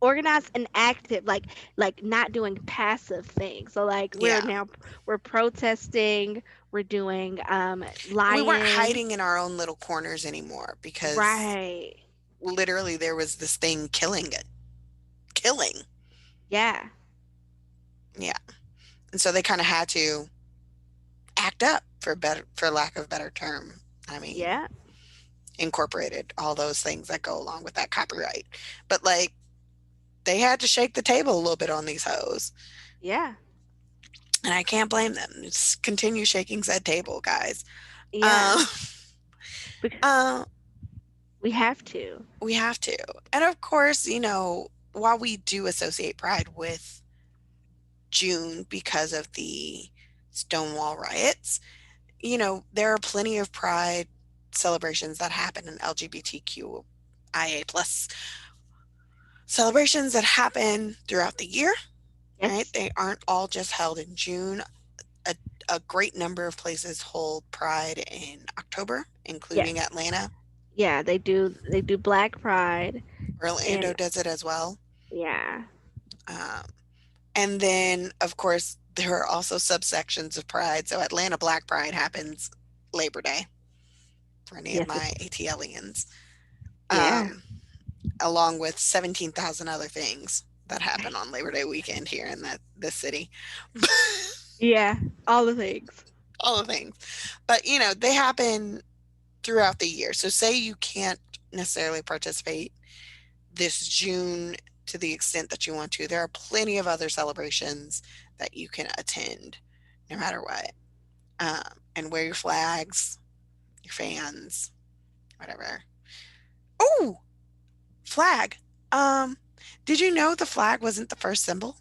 Organized and active, like not doing passive things. So like Yeah. we're protesting, we're doing We weren't lying. hiding in our own little corners anymore because Right. literally there was this thing killing it. Killing. Yeah. Yeah. And so they kind of had to act up for lack of a better term. I mean, Yeah. incorporated all those things that go along with that copyright. But like they had to shake the table a little bit on these hoes. Yeah. And I can't blame them. Just continue shaking said table, guys. Yeah. Um, uh, We have to. we have to. And of course, while we do associate Pride with June because of the Stonewall riots, there are plenty of Pride celebrations that happen in LGBTQIA plus celebrations that happen throughout the year, right? Yes. They aren't all just held in June. A, a great number of places hold Pride in October, including Yes. Atlanta. Yeah, they do Black Pride Orlando and does it as well. yeah. Um, and then, of course, there are also subsections of Pride. So Atlanta Black Pride happens Labor Day for any of Yes, my ATLians, yeah. um, along with 17,000 other things that happen on Labor Day weekend here in this city. Yeah, all the things. All the things. But, they happen throughout the year. So say you can't necessarily participate this June to the extent that you want to. There are plenty of other celebrations that you can attend no matter what. And wear your flags, your fans, whatever. Oh, flag. Um, did you know the flag wasn't the first symbol?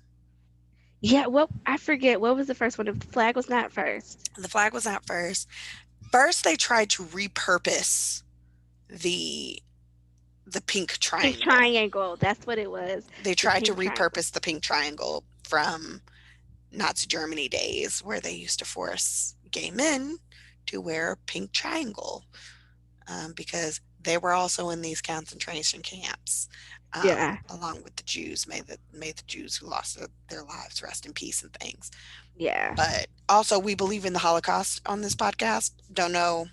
Yeah, what I forget what was the first one. If the flag was not first. The flag was not first. First, they tried to repurpose the the pink Pink triangle. triangle, that's what it was. They The tried to pink triangle. repurpose the pink triangle from Nazi Germany days where they used to force gay men to wear a pink triangle because they were also in these concentration camps Yeah. along with the Jews. May the Jews who lost their lives rest in peace and things. Yeah. But also, we believe in the Holocaust on this podcast. Don't know.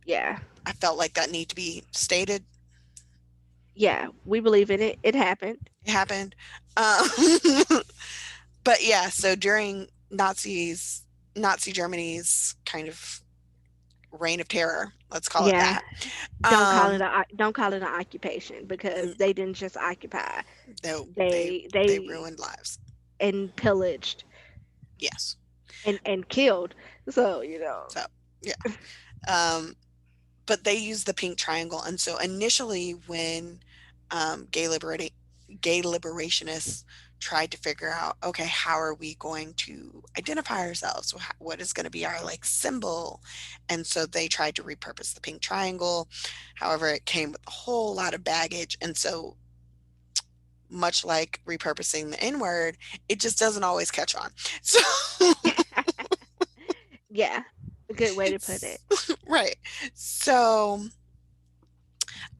Yeah. I felt like that need to be stated. Yeah. We believe in it. It happened. It happened. Um, but yeah, so during Nazi Germany's kind of reign of terror, let's call it Yeah. that. Um, Don't call it an occupation because they didn't just occupy. they they they They ruined lives. and pillaged Yes. and killed. So. So yeah. Um, but they used the pink triangle, and so initially when gay liberationists tried to figure out, okay, how are we going to identify ourselves? What is going to be our like symbol? And so they tried to repurpose the pink triangle. However, it came with a whole lot of baggage, and so much like repurposing the N word, it just doesn't always catch on. So Yeah. A good way to put it. right. So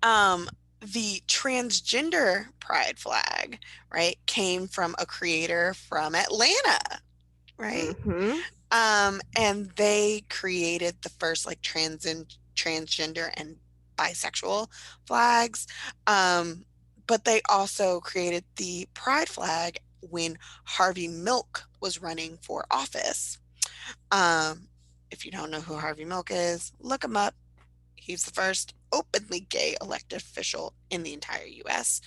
um the transgender pride flag, right, came from a creator from Atlanta, right? Mhm. And they created the first like transgender and bisexual flags. But they also created the pride flag when Harvey Milk was running for office. Um, if you don't know who Harvey Milk is, look him up. He's the first openly gay elected official in the entire US.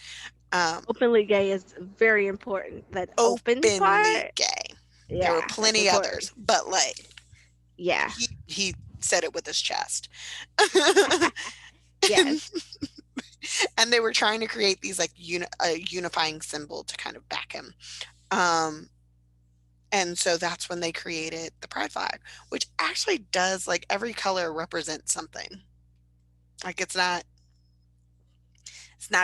Um, Openly gay is very important. That open openly part, gay. There were yeah, that's plenty important. others, but like Yeah. he said it with his chest. and, Yes. and they were trying to create these like a unifying symbol to kind of back him. Um, And so that's when they created the pride flag, which actually does, like, every color represents something. Like, it's not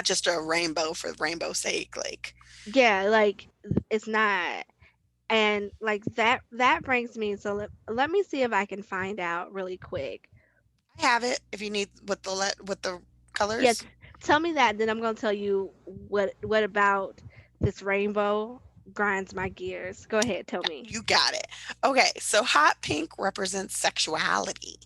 just a rainbow for rainbow's sake. Like, Yeah, like it's not. And like that brings me, so let me see if I can find out really quick. I have it if you need with with the Yeah, colors. tell me that, then I'm gonna tell you what about this rainbow grinds my gears. Go ahead, tell Yeah, me. you got it. Okay, so hot pink represents sexuality.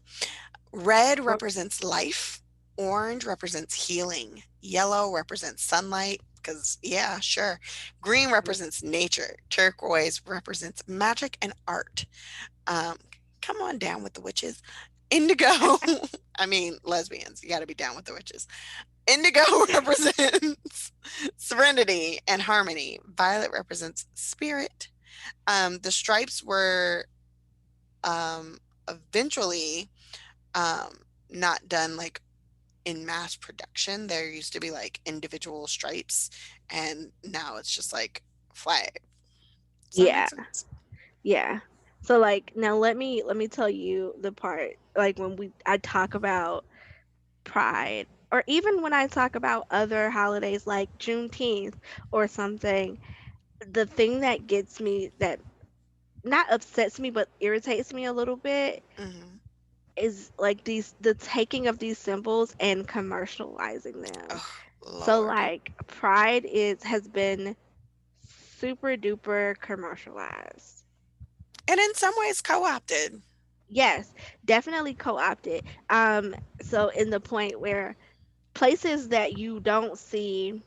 Red Oh, represents life. Orange represents healing. Yellow represents sunlight, because, yeah, sure. Green represents nature. Turquoise represents magic and art. Um, Come on down with the witches. Indigo, I mean, lesbians, you got to be down with the witches. Indigo represents serenity and harmony. Violet represents spirit. The stripes were eventually um, not done like in mass production. There used to be like individual stripes, and now it's just like flag. Does that make yeah, sense? yeah. So like now let me tell you the part, like when we I talk about pride, or even when I talk about other holidays like Juneteenth or something, the thing that gets me, that not upsets me but irritates me a little bit, Hmm. is like the taking of these symbols and commercializing them. Oh, So Lord. like pride is has been super duper commercialized. And in some ways co opted. Yes, definitely co-opted. So in the point where places that you don't see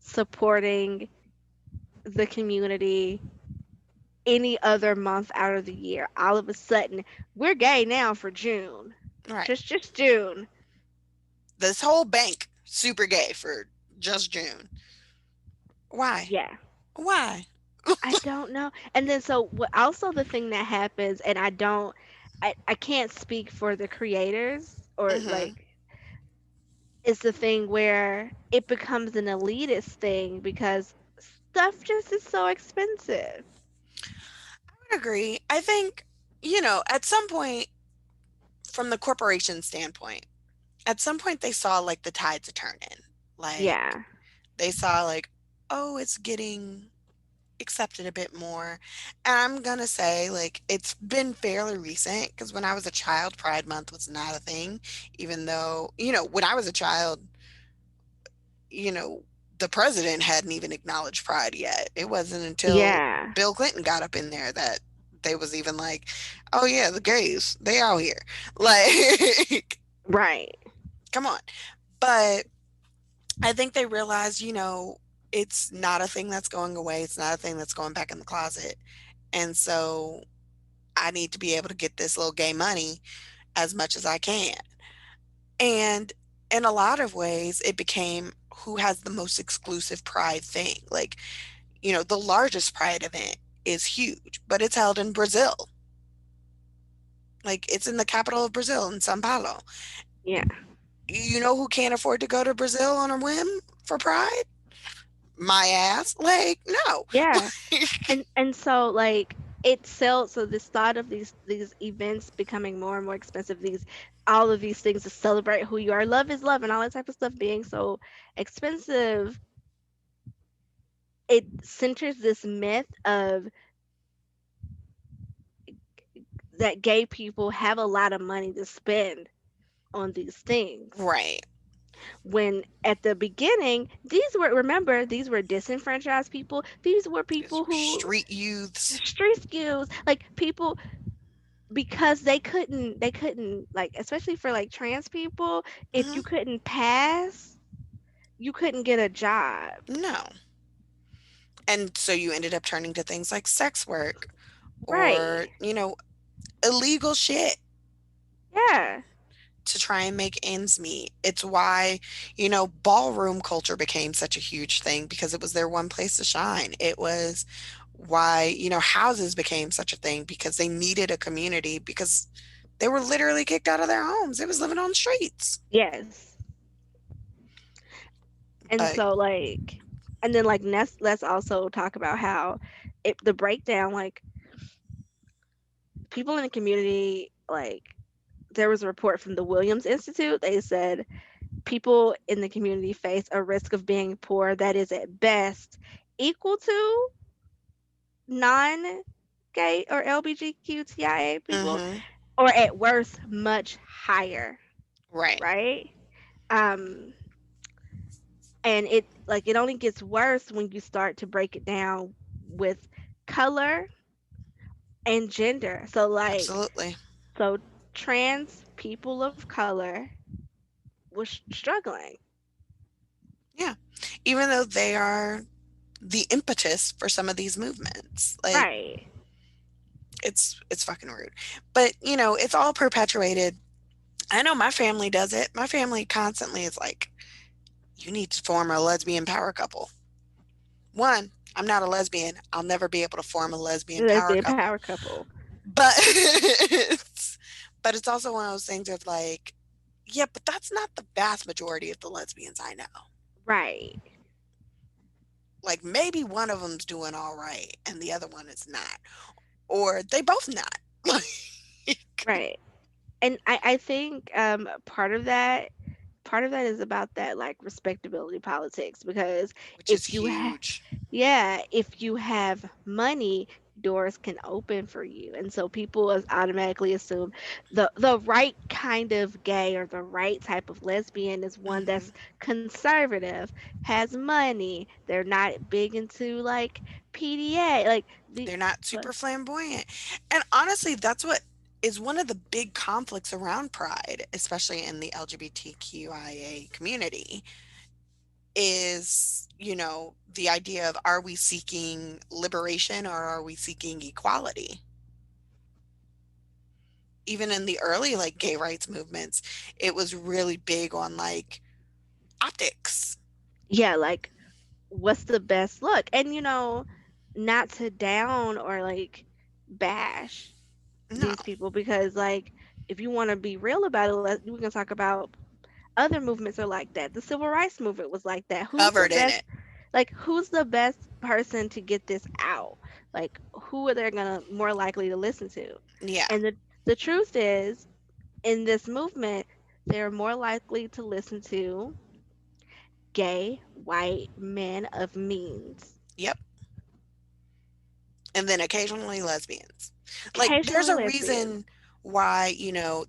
supporting the community any other month out of the year, all of a sudden we're gay now for June. Right. Just June. This whole bank, super gay for just June. Why? Yeah. Why? I don't know. And then so what also the thing that happens, and I can't speak for the creators, or Hmm. like, it's the thing where it becomes an elitist thing because stuff just is so expensive. I would agree. I think, at some point, from the corporation standpoint, at some point they saw like the tides are turning. Like, Yeah. they saw like, oh, it's getting accepted a bit more. And I'm gonna say, like, it's been fairly recent, because when I was a child, Pride Month was not a thing. Even though, when I was a child, you know, the president hadn't even acknowledged Pride yet. It wasn't until Yeah. Bill Clinton got up in there that they was even like, oh yeah, the gays, they out here. Like, Right. come on. But I think they realized, it's not a thing that's going away. It's not a thing that's going back in the closet. And so I need to be able to get this little gay money as much as I can. And in a lot of ways, it became who has the most exclusive pride thing. Like, the largest pride event is huge, but it's held in Brazil. Like, it's in the capital of Brazil, in Sao Paulo. Yeah. You know who can't afford to go to Brazil on a whim for pride? My ass. Like, no. Yeah. And so like it sells, so this thought of these events becoming more and more expensive, these all of these things to celebrate who you are, love is love and all that type of stuff being so expensive, it centers this myth of that gay people have a lot of money to spend on these things. Right. When at the beginning, these were disenfranchised people. These were These people were who street youths. street skills, like people, because they couldn't like, especially for like trans people, if Hmm. you couldn't pass, you couldn't get a job. No. And so you ended up turning to things like sex work Right. or, illegal shit Yeah. to try and make ends meet. It's why, ballroom culture became such a huge thing, because it was their one place to shine. It was why, houses became such a thing, because they needed a community, because they were literally kicked out of their homes. They was living on the streets. Yes. And But so like, and then like let's also talk about how the breakdown, like people in the community, like there was a report from the Williams Institute. They said people in the community face a risk of being poor that is at best equal to non-gay or LGBTQIA people, Mm-hmm. or at worst much higher, Right. right? Um, and it only gets worse when you start to break it down with color and gender. Absolutely. So trans people of color was struggling. Yeah. Even though they are the impetus for some of these movements. Like, Right. it's fucking rude. But, it's all perpetuated. I know my family does it. My family constantly is like, you need to form a lesbian power couple. One, I'm not a lesbian. I'll never be able to form a lesbian power Lesbian couple. power couple. But but it's also one of those things of like, yeah, but that's not the vast majority of the lesbians I know. Right. Like maybe one of them's doing all right and the other one is not, or they both not. Like, Right. And I think part of that is about that like respectability politics, because which is if you have huge. yeah, if you have money, doors can open for you. And so people automatically assume the right kind of gay or the right type of lesbian is one Hmm. that's conservative, has money, they're not big into like PDA, like the They're not but super flamboyant. And honestly, that's what is one of the big conflicts around Pride, especially in the LGBTQIA community, is, the idea of are we seeking liberation or are we seeking equality? Even in the early like gay rights movements, it was really big on like optics. yeah, like what's the best look? And not to down or like bash No, these people, because like if you want to be real about it, we can talk about other movements are like that. The civil rights movement was like that. covered in it. Who's the best person to get this out? Like who are they gonna more likely to listen to? Yeah. And the truth is, in this movement, they're more likely to listen to gay white men of means. Yep. And then occasionally lesbians. Like there's Occasionally a lesbians. reason why,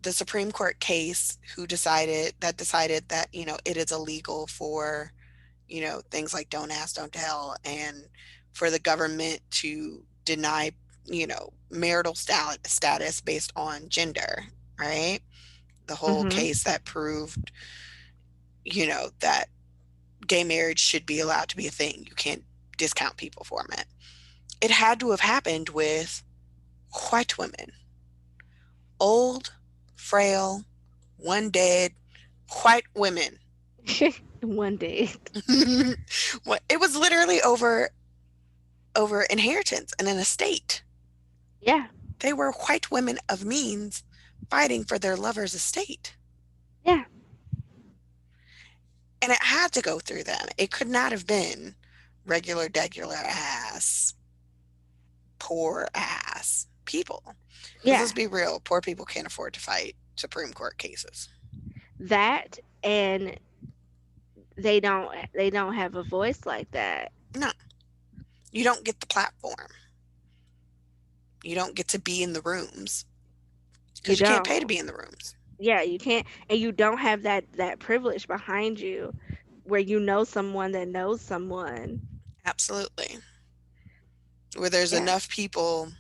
the Supreme Court case decided that, it is illegal for, things like don't ask, don't tell, and for the government to deny, marital status based on gender, right? The whole Hmm. case that proved, that gay marriage should be allowed to be a thing. You can't discount people for it. It had to have happened with white women, old, frail, one dead white women. One day. It was literally over inheritance and an estate. Yeah. They were white women of means fighting for their lover's estate. Yeah. And it had to go through them. It could not have been regular, degular ass, poor ass people. Because let's Yeah. be real, poor people can't afford to fight Supreme Court cases. That, and they don't have a voice like that. No, you don't get the platform. You don't get to be in the rooms You because you can't pay to don't. be in the rooms. Yeah, you can't, and you don't have that privilege behind you where you know someone that knows someone. Absolutely. Where there's Yeah. enough people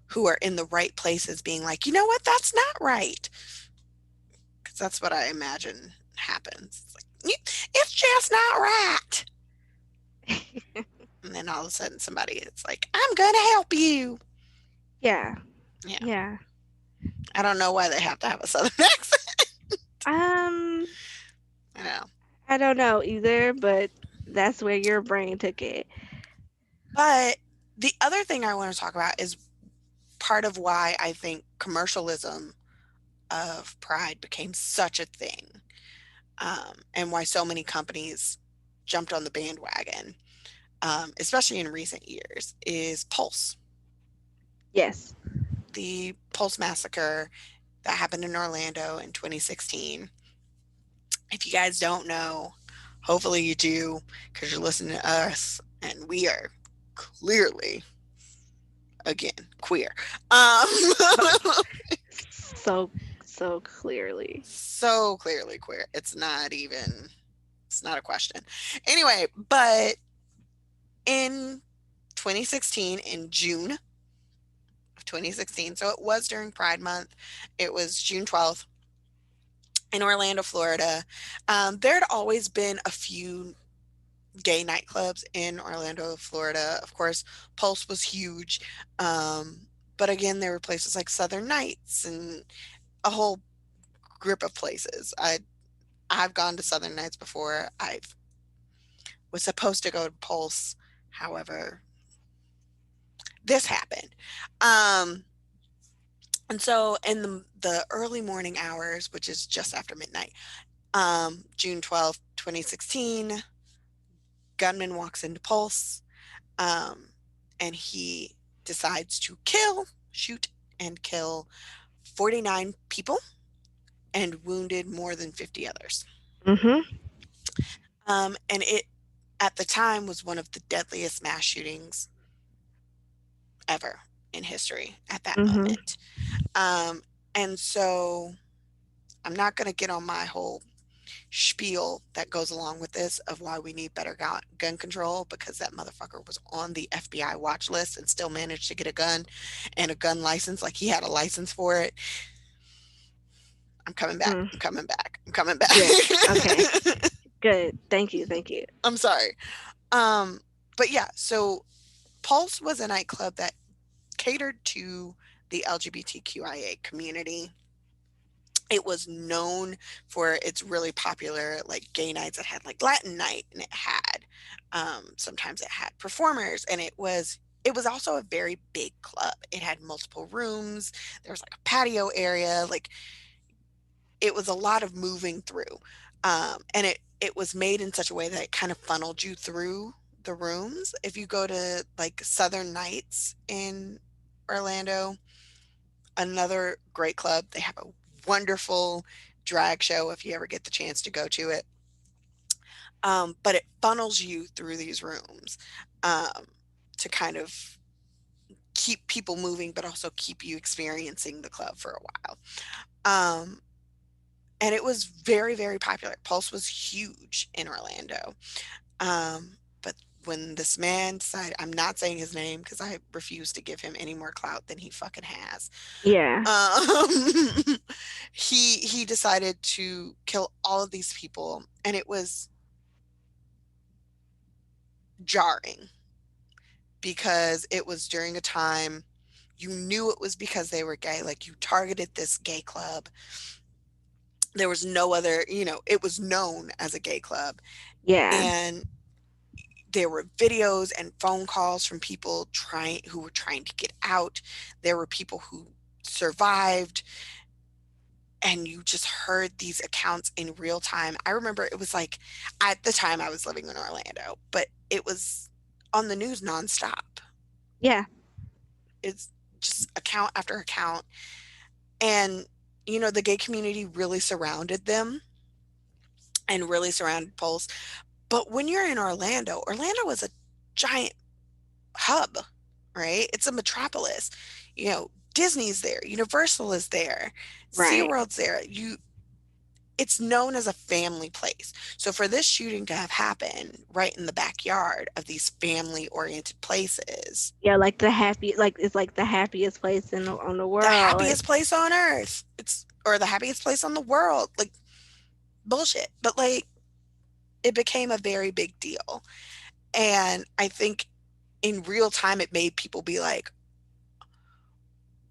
who are in the right places being like, you know what, that's not right. Because that's what I imagine happens. It's like, it's just not right. And then all of a sudden somebody is like, I'm going to help you. Yeah. Yeah. Yeah. I don't know why they have to have a southern accent. Um, I know. I don't know either, but that's where your brain took it. But the other thing I want to talk about is part of why I think commercialism of Pride became such a thing, and why so many companies jumped on the bandwagon. especially in recent years, is Pulse, Yes. the Pulse massacre that happened in Orlando in 2016. If you guys don't know, hopefully you do because you're listening to us and we are clearly, again, queer. Um, But so so clearly. so clearly queer. It's not a question. Anyway, but in 2016, in June of 2016, so it was during Pride Month, it was June 12th in Orlando, Florida. There had always been a few gay nightclubs in Orlando, Florida. Of course, Pulse was huge. But again, there were places like Southern Nights and a whole grip of places. I've gone to Southern Nights before. I was supposed to go to Pulse. However, this happened. Um, and so in the early morning hours, which is just after midnight, June 12th, 2016, gunman walks into Pulse, um, and he decides to shoot and kill 49 people and wounded more than 50 others. Mhm. And it, at the time, was one of the deadliest mass shootings ever in history at that Mhm. moment. Um, and so I'm not going to get on my whole spiel that goes along with this of why we need better gun control because that motherfucker was on the FBI watch list and still managed to get a gun and a gun license. Like he had a license for it. I'm coming back. Mm. I'm coming back. I'm coming back. Good. Okay. Good. Thank you. Thank you. I'm sorry. Um, but yeah, so Pulse was a nightclub that catered to the LGBTQIA community. It was known for its really popular like gay nights. It had like Latin night and it had sometimes it had performers and it was also a very big club. It had multiple rooms. There was like a patio area. Like it was a lot of moving through. And it was made in such a way that it kind of funneled you through the rooms. If you go to like Southern Nights in Orlando, another great club, they have a wonderful drag show if you ever get the chance to go to it. But it funnels you through these rooms um, to kind of keep people moving, but also keep you experiencing the club for a while. Um, and it was very, very popular. Pulse was huge in Orlando. But when this man decided, I'm not saying his name because I refuse to give him any more clout than he fucking has. Yeah. Um, he decided to kill all of these people, and it was jarring because it was during a time you knew it was because they were gay. Like you targeted this gay club. There was no other, it was known as a gay club. Yeah. And there were videos and phone calls from people trying who were trying to get out. There were people who survived and you just heard these accounts in real time. I remember it was like at the time I was living in Orlando, but it was on the news nonstop. Yeah. It's just account after account. And, the gay community really surrounded them and really surrounded Pulse. But when you're in Orlando is a giant hub, right? It's a metropolis. Disney's there, Universal is there, Right. SeaWorld's there. It's known as a family place. So for this shooting to have happened right in the backyard of these family oriented places, Yeah, like the happy like it's like the happiest place in on the the world. Like, happiest place on earth, it's or the happiest place on the world, like bullshit. But like it became a very big deal. And I think in real time it made people be like,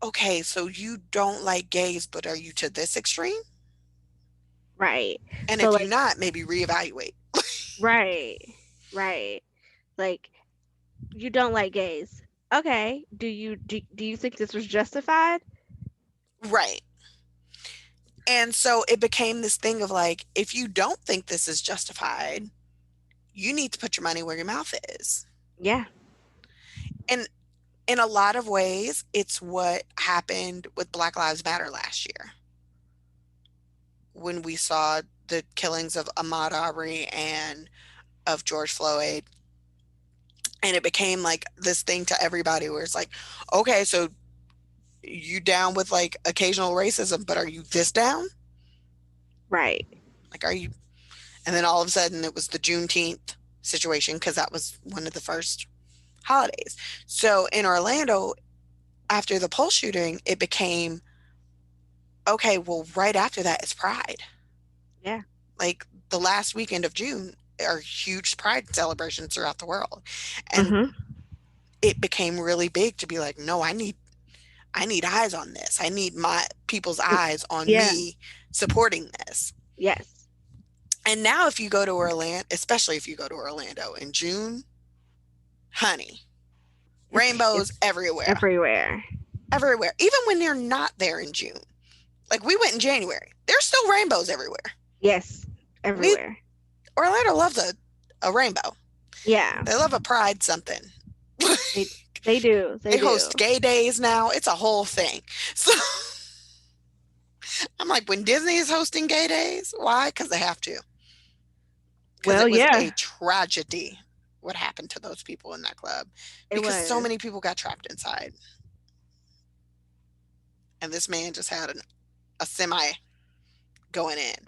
okay, so you don't like gays, but are you to this extreme? right. And So if you're like not, maybe reevaluate. right. Right. Like you don't like gays. Okay. Do you think this was justified? Right. And so it became this thing of like, if you don't think this is justified, you need to put your money where your mouth is. Yeah. And in a lot of ways, it's what happened with Black Lives Matter last year when we saw the killings of Ahmaud Arbery and of George Floyd. And it became like this thing to everybody where it's like, okay, so you down with like occasional racism, but are you this down? Right. Like, are you? And then all of a sudden it was the Juneteenth situation because that was one of the first holidays. So in Orlando, after the Pulse shooting, it became okay, well, right after that is Pride. Yeah. Like the last weekend of June are huge Pride celebrations throughout the world. And Mhm. it became really big to be like, no, I need eyes on this. I need my people's Mm, eyes on yeah. me supporting this. Yes. And now if you go to Orlando, especially if you go to Orlando in June, honey, rainbows It's everywhere. everywhere. Everywhere. Even when they're not there in June. Like we went in January. There's still rainbows everywhere. Yes. We Everywhere. Orlando loves a rainbow. Yeah. They love a pride something. They they do. They They do. host gay days now. It's a whole thing. So I'm like, when Disney is hosting gay days, why? Because they have to. Because Well, it was yeah. a tragedy what happened to those people in that club. It Because so was. many people got trapped inside. And this man just had a semi going in.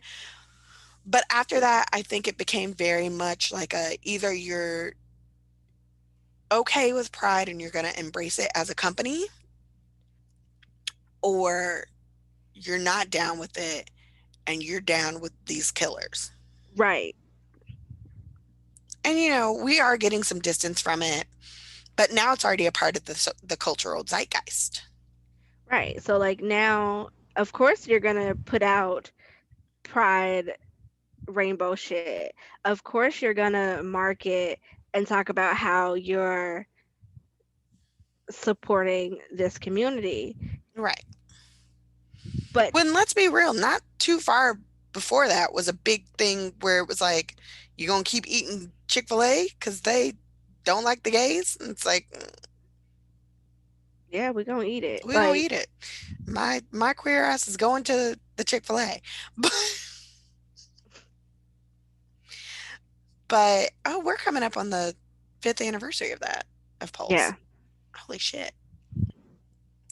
But after that, I think it became very much like a either you're okay with pride and you're going to embrace it as a company, or you're not down with it and you're down with these killers. Right. And we are getting some distance from it, but now it's already a part of the cultural zeitgeist. Right. So like now, of course you're gonna put out pride rainbow shit. Of course you're gonna market and talk about how you're supporting this community. Right. But When let's be real, not too far before that was a big thing where it was like, you gonna keep eating Chick-fil-A because they don't like the gays? And it's like, yeah, we're gonna eat it. we gonna eat Like, it. My queer ass is going to the Chick-fil-A. But oh, we're coming up on the fifth anniversary of that, of Pulse. yeah. Holy shit.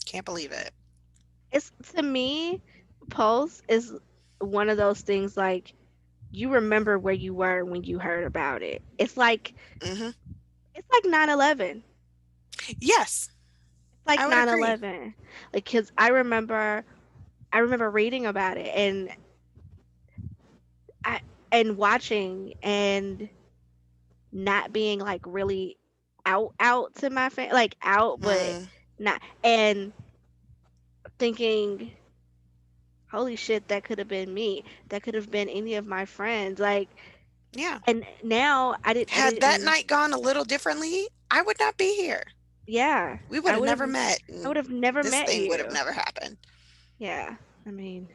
Can't believe it. It's to me, Pulse is one of those things like you remember where you were when you heard about it. Hmm. It's like 9/11. Yes, It's like I would agree. 9/11. Like, 'cause I remember reading about it I and watching and not being like really out to my family, like out, but Mm, not, and thinking, holy shit, that could have been me. That could have been any of my friends. Like, yeah. and now I Had that didn't, night gone a little differently, I would not be here. yeah, We would I have would have, never met, I would and have never this met thing would have you. never happened. Yeah. I mean,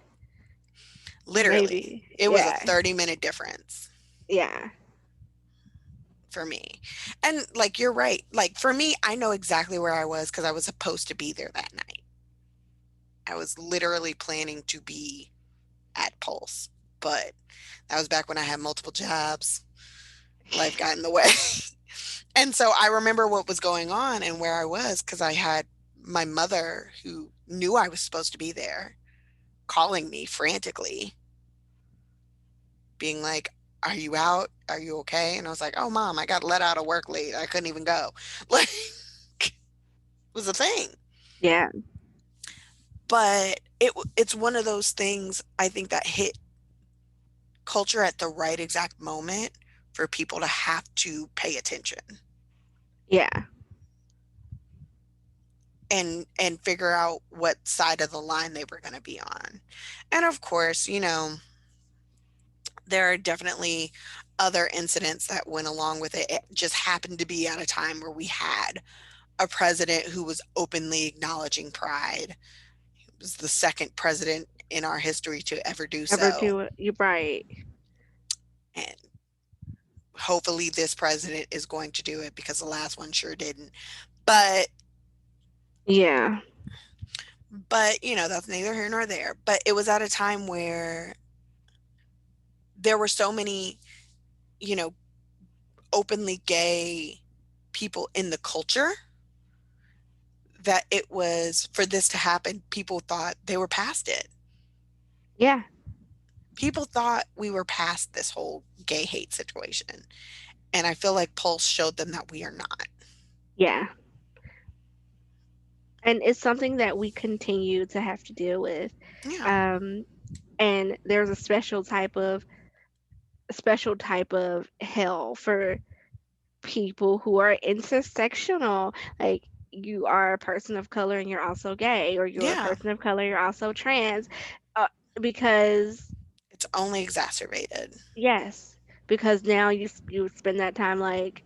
Literally, maybe. it was a Yeah. 30-minute difference Yeah. for me. And like, you're right. Like, for me, I know exactly where I was because I was supposed to be there that night. I was literally planning to be at Pulse, but that was back when I had multiple jobs. Life got in the way. And so I remember what was going on and where I was because I had my mother, who knew I was supposed to be there, calling me frantically, being like, "Are you out? Are you okay?" And I was like, "Oh, mom, I got let out of work late. I couldn't even go." Like, it was a thing. Yeah. But it's one of those things I think that hit culture at the right exact moment for people to have to pay attention Yeah. and figure out what side of the line they were going to be on. And of course, there are definitely other incidents that went along with it. It just happened to be at a time where we had a president who was openly acknowledging pride. He was the second president in our history to ever do Ever so. do it. You're right. And hopefully this president is going to do it because the last one sure didn't. But Yeah. that's neither here nor there. But it was at a time where there were so many, you know, openly gay people in the culture that it was for this to happen, people thought they were past it. Yeah. People thought we were past this whole gay hate situation. And I feel like Pulse showed them that we are not. Yeah. And it's something that we continue to have to deal with. Yeah. Um, and there's a special type of hell for people who are intersectional. Like, you are a person of color and you're also gay, or you're a Yeah. person of color, you're also trans. Uh, because It's only exacerbated. yes, because now you spend that time like,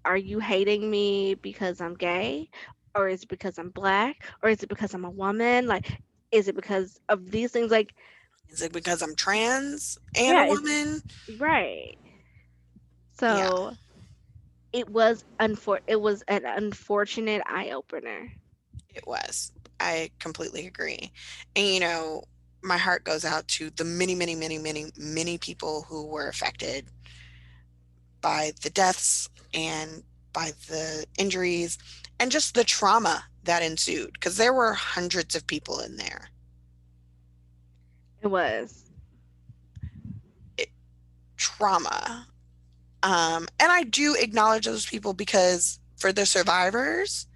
are you hating me because I'm gay, or is it because I'm black, or is it because I'm a woman? Like, is it because of these things? Like, Is it because I'm trans and a yeah, it's woman? right. Yeah, So it was an unfortunate eye opener. it was. I completely agree. And my heart goes out to the many, many, many, many, many people who were affected by the deaths and by the injuries and just the trauma that ensued because there were hundreds of people in there. It was. It, trauma. And I do acknowledge those people because for the survivors,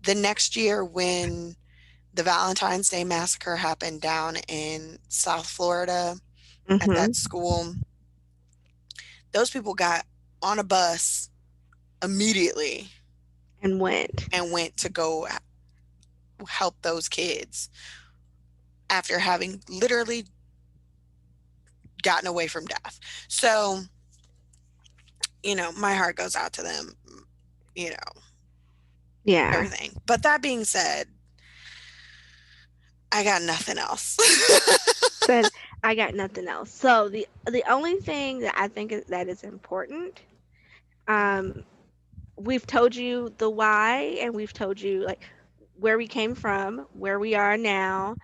the next year when the Valentine's Day massacre happened down in South Florida at that Mhm. school, those people got on a bus immediately And went. and went to go help those kids after having literally gotten away from death. So, my heart goes out to them, you know, Yeah. everything. But that being said, I got nothing else. Said, I got nothing else. So the only thing that I think that is important, um, we've told you the why, and we've told you like where we came from, where we are now,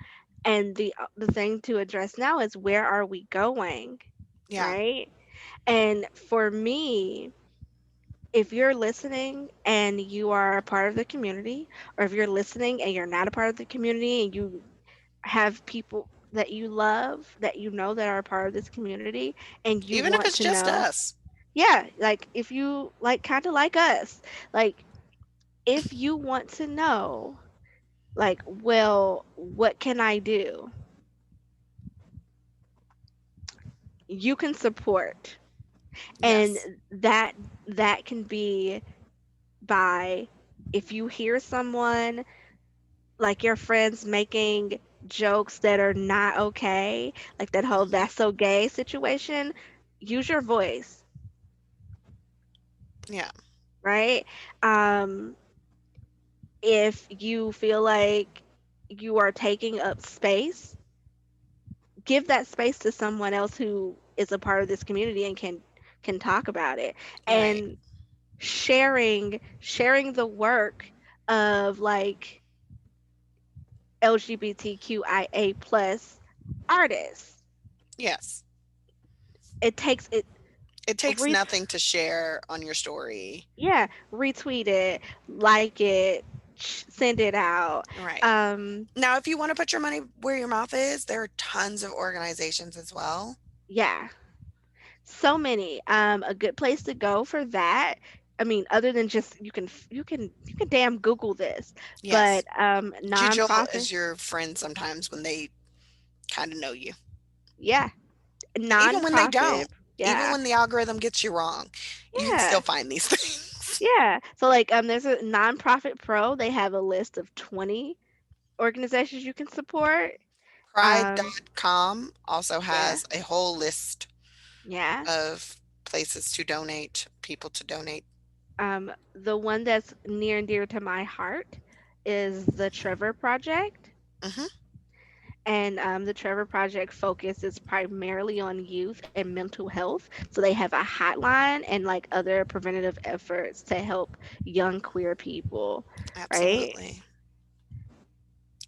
and the thing to address now is where are we going, Yeah. right? And for me, if you're listening and you are a part of the community, or if you're listening and you're not a part of the community and you have people that you love, that you know that are a part of this community, and you Even if want it's to just know, us. yeah, like if you like kind of like us, like if you want to know, like, well, what can I do? You can support. And Yes. that that can be by, if you hear someone, like your friends, making jokes that are not okay, like that whole Mhm. "that's so gay" situation, use your voice, Yeah. right? Um, if you feel like you are taking up space, give that space to someone else who is a part of this community and can talk about it. Right. And sharing the work of like LGBTQIA plus artists. Yes. It takes it It takes re nothing to share on your story. Yeah, retweet it, like it, send it out. Right. Um, Now, if you want to put your money where your mouth is, there are tons of organizations as well. yeah, so many. A good place to go for that. I mean, other than just you can damn Google this, but Yes. Jujol nonprofit, is your friend sometimes when they kind of know you. yeah, And even when they nonprofit, don't, even yeah, when the algorithm gets you wrong, you can still yeah. find these things. Yeah. So like there's a nonprofit pro. They have a list of 20 organizations you can support. Um Pride.com also yeah. has a whole list Yeah. of places to donate, people to donate. The one that's near and dear to my heart is the Trevor Project. Hmm. And the Trevor Project focuses primarily on youth and mental health. So they have a hotline and like other preventative efforts to help young queer people, right? Absolutely.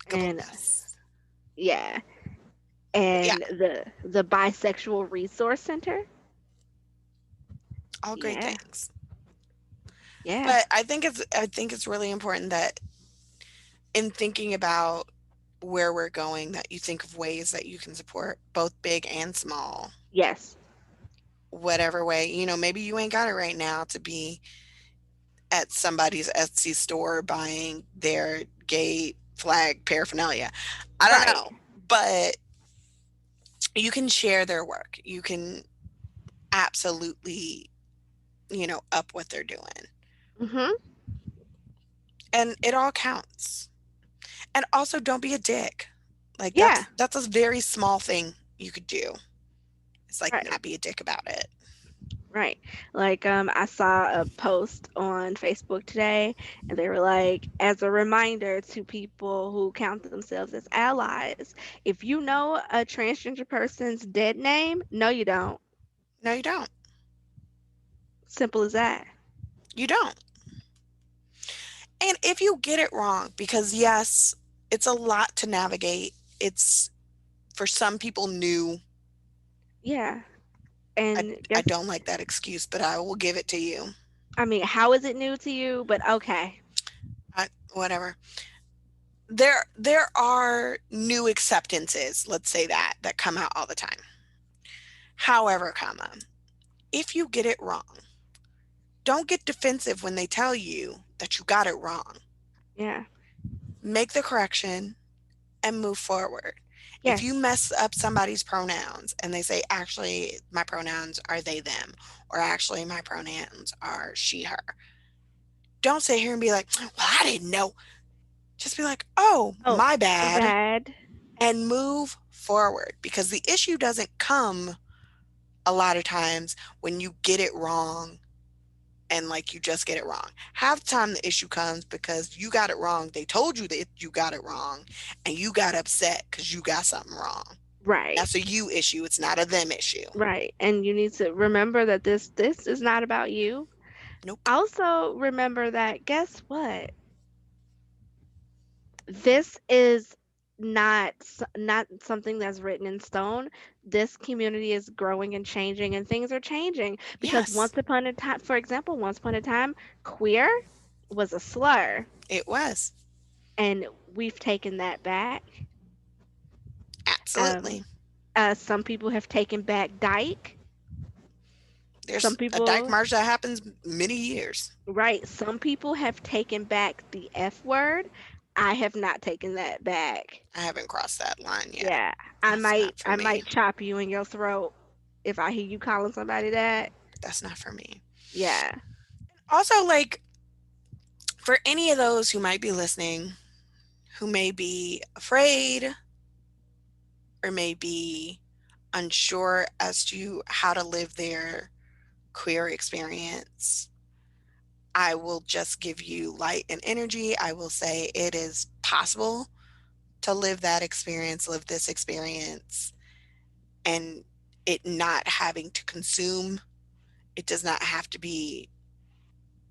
God And bless. yeah, But yeah, and the Bisexual Resource Center. all great Yeah, things. yeah, But I think it's really important that in thinking about where we're going, that you think of ways that you can support both big and small, yes, whatever way. Maybe you ain't got it right now to be at somebody's Etsy store buying their gay flag paraphernalia. I don't right. know. But you can share their work. You can absolutely, up what they're doing. Mhm. And it all counts. And also don't be a dick. Like Yeah, that's a very small thing you could do. It's like right. not be a dick about it. Right. Like, I saw a post on Facebook today, and they were like, as a reminder to people who count themselves as allies, if you know a transgender person's dead name, no, you don't. No, you don't. Simple as that. You don't. And if you get it wrong, because yes, it's a lot to navigate. It's for some people new. Yeah. I, And I guess, don't like that excuse, but I will give it to you. I mean, how is it new to you? But okay. Whatever. There are new acceptances, let's say that come out all the time. However, if you get it wrong, don't get defensive when they tell you that you got it wrong. Yeah. Make the correction and move forward. If you Yes. mess up somebody's pronouns and they say, actually, my pronouns are they, them, or actually, my pronouns are she, her, don't sit here and be like, well, I didn't know. Just be like, oh, Oh, my my bad, bad. and move forward because the issue doesn't come a lot of times when you get it wrong and like you just get it wrong. Half the time the issue comes because you got it wrong. They told you that you got it wrong and you got upset because you got something wrong. Right. That's a you issue. It's not a them issue. Right. And you need to remember that this is not about you. Nope. Also remember that guess what? This is not something that's written in stone. This community is growing and changing, and things are changing because Yes, once upon a time, for example, once upon a time, queer was a slur, it was. and we've taken that back. Um, Absolutely. some people have taken back dyke. Some There's a dyke people, march that happens many years. right, some people have taken back the F word. I have not taken that back. I haven't crossed that line yet. Yeah, That's not for I me. might chop you in your throat if I hear you calling somebody that. That's not for me. Yeah. Also, like, for any of those who might be listening, who may be afraid or may be unsure as to how to live their queer experience, I will just give you light and energy. I will say it is possible to live that experience, live this experience, and it not having to consume. It does not have to be,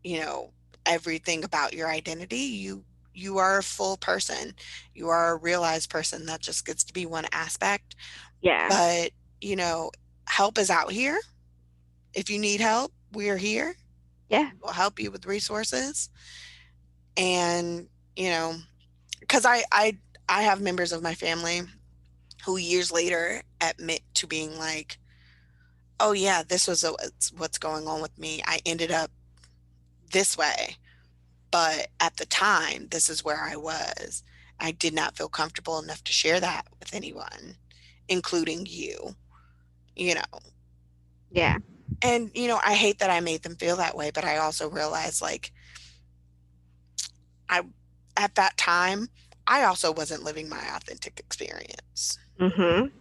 you know, everything about your identity. You are a full person. You are a realized person that just gets to be one aspect. Yeah. But, you know, help is out here. If you need help, we're here. Yeah. We'll help you with resources. And, you know, because I have members of my family who years later admit to being like, oh yeah, this was what's going on with me. I ended up this way, but at the time, this is where I was. I did not feel comfortable enough to share that with anyone, including you, you know. Yeah. And, I hate that I made them feel that way, but I also realized like I, at that time, I also wasn't living my authentic experience. Mhm.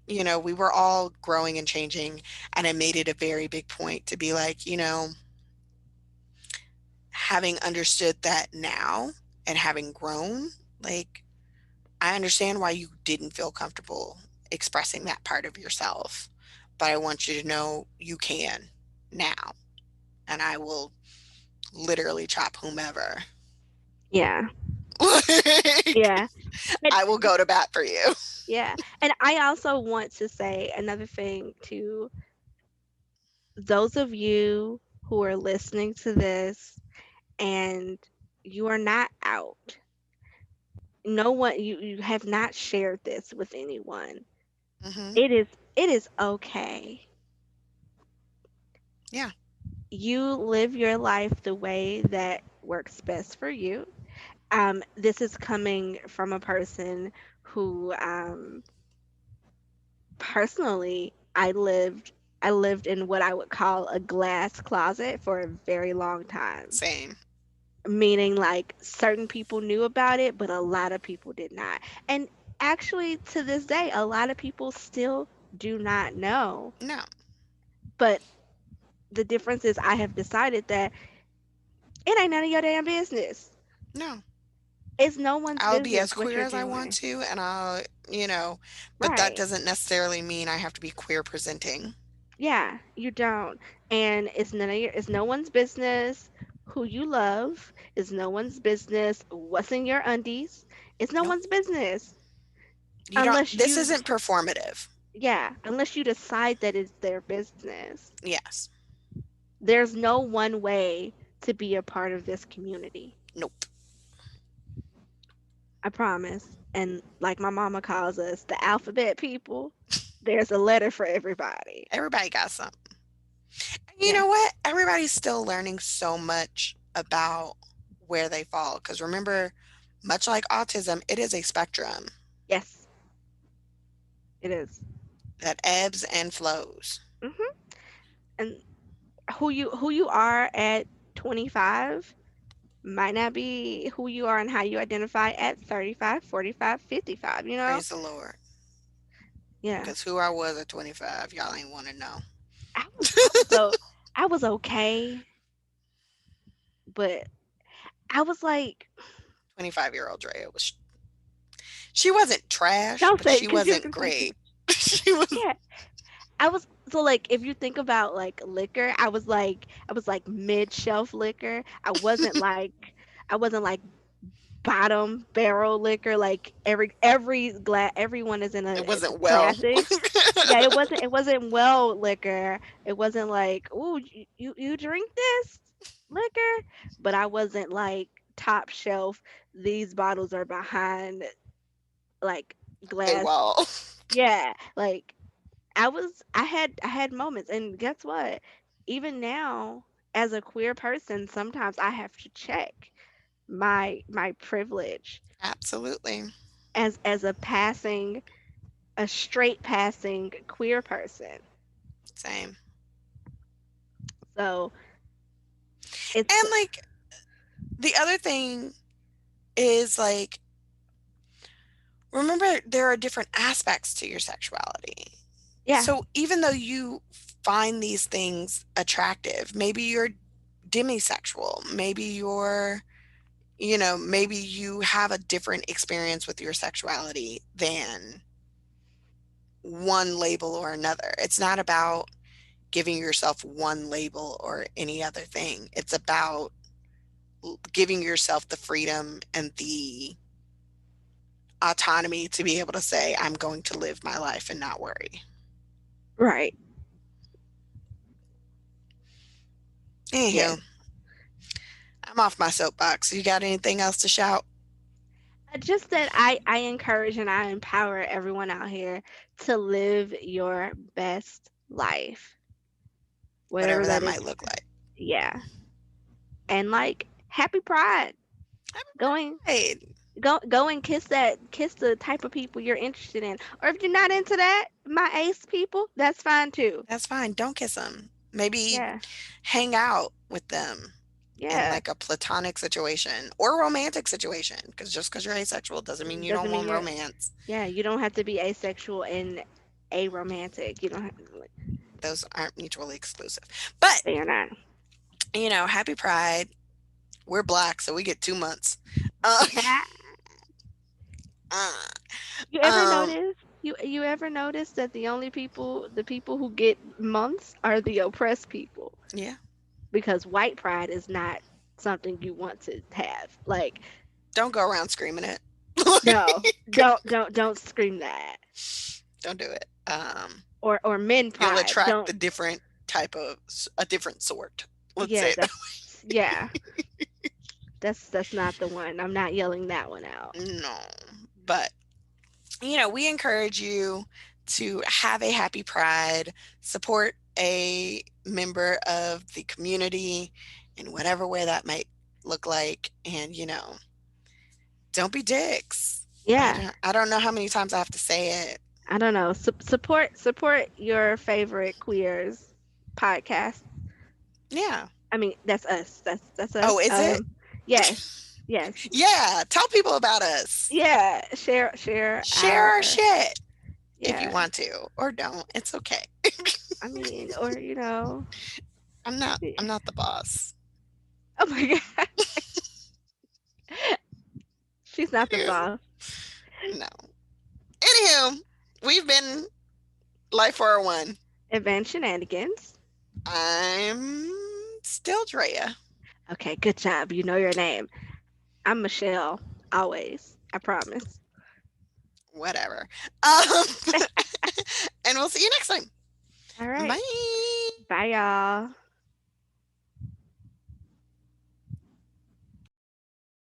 We were all growing and changing, and I made it a very big point to be like, having understood that now and having grown, like, I understand why you didn't feel comfortable expressing that part of yourself, but I want you to know you can now. And I will literally chop whomever. Yeah. Like, Yeah. And I will go to bat for you. yeah. And I also want to say another thing to those of you who are listening to this and you are not out. No one you have not shared this with anyone. Hmm. It is okay. Yeah, You live your life the way that works best for you. This is coming from a person who personally I lived in what I would call a glass closet for a very long time. same. Meaning like certain people knew about it, but a lot of people did not. And actually to this day, a lot of people still do not know. No, But the difference is I have decided that it ain't none of your damn business. no. It's no one's I'll be business as what queer you're as I want doing. to, and you know, but that Right. doesn't necessarily mean I have to be queer presenting. Yeah, you don't. And it's no one's business who you love. It's no one's business what's in your undies. It's no Nope. one's business You don't, unless this you isn't performative. yeah, unless you decide that it's their business. Yes. There's no one way to be a part of this community. Nope. I promise. And like my mama calls us, the alphabet people, there's a letter for everybody. Everybody got something. You Yeah. know what? Everybody's still learning so much about where they fall. Because remember, much like autism, it is a spectrum Yes, it is. that ebbs and flows. Hmm. And who you are at 25 might not be who you are and how you identify at 35, 45, 55, you know? Praise the Lord. Yeah. Because who I was at 25, y'all ain't want to know. I was okay, but I was like, 25-year-old Drea was, she wasn't trash, don't but say it she because you was wasn't gonna say great. She was, yeah. I was so like if you think about like liquor, I was like mid-shelf liquor. I wasn't like bottom barrel liquor like everyone is in it a wasn't well. classic. Yeah, it wasn't well liquor. It wasn't like, "Ooh, you drink this liquor?" But I wasn't like top shelf. These bottles are behind like Hey, glass. well. Yeah, like I had moments, and guess what? Even now, as a queer person, sometimes I have to check my privilege Absolutely. as a straight passing queer person. Same. So it's And like the other thing is like, remember there are different aspects to your sexuality. yeah, So even though you find these things attractive, maybe you're demisexual, maybe maybe you have a different experience with your sexuality than one label or another. It's not about giving yourself one label or any other thing. It's about giving yourself the freedom and the autonomy to be able to say, I'm going to live my life and not worry. right. Yes. Anywho, I'm off my soapbox. You got anything else to shout? Just that I encourage and I empower everyone out here to live your best life, whatever Whatever that that is. might look like. Yeah. And like happy pride. Going Hey, go and kiss the type of people you're interested in. Or if you're not into that, my ace people, that's fine too. that's fine. Don't kiss them. Maybe Yeah. hang out with them in Yeah. like a platonic situation or romantic situation. Because just because you're asexual doesn't mean you Doesn't don't mean want you're romance. yeah, you don't have to be asexual and aromantic. You don't have like, Those aren't mutually exclusive. But, they are not. happy Pride. We're black, so we get 2 months. Uh, Uh, You ever um, notice? You ever notice that the people who get months are the oppressed people? yeah. Because white pride is not something you want to have. Like, Don't go around screaming it. no, don't scream that. Don't do it. Or men You'll pride. attract Don't. the different type of a different sort. Let's Yeah, say it that yeah. That's not the one. I'm not yelling that one out. way. No, but we encourage you to have a happy Pride, support a member of the community in whatever way that might look like, and don't be dicks. I Yeah. don't. I don't know how many times I have to say it. I don't know. Support your favorite queers podcast. Yeah. I mean, that's us. That's Oh, us. is it? Yes. Yes. Yeah. Tell people about us. Yeah. Share Share our our shit if you yeah. want to, or don't. It's okay. I mean, or I'm not. yeah. I'm not the boss. Oh my God. She's not the boss. No. Anywho, we've been Life 401. Advanced Shenanigans. I'm still Drea. Okay, good job. You know your name. I'm Michelle. Always. I promise. Whatever. Um, and we'll see you next time. All right. Bye. Bye, y'all.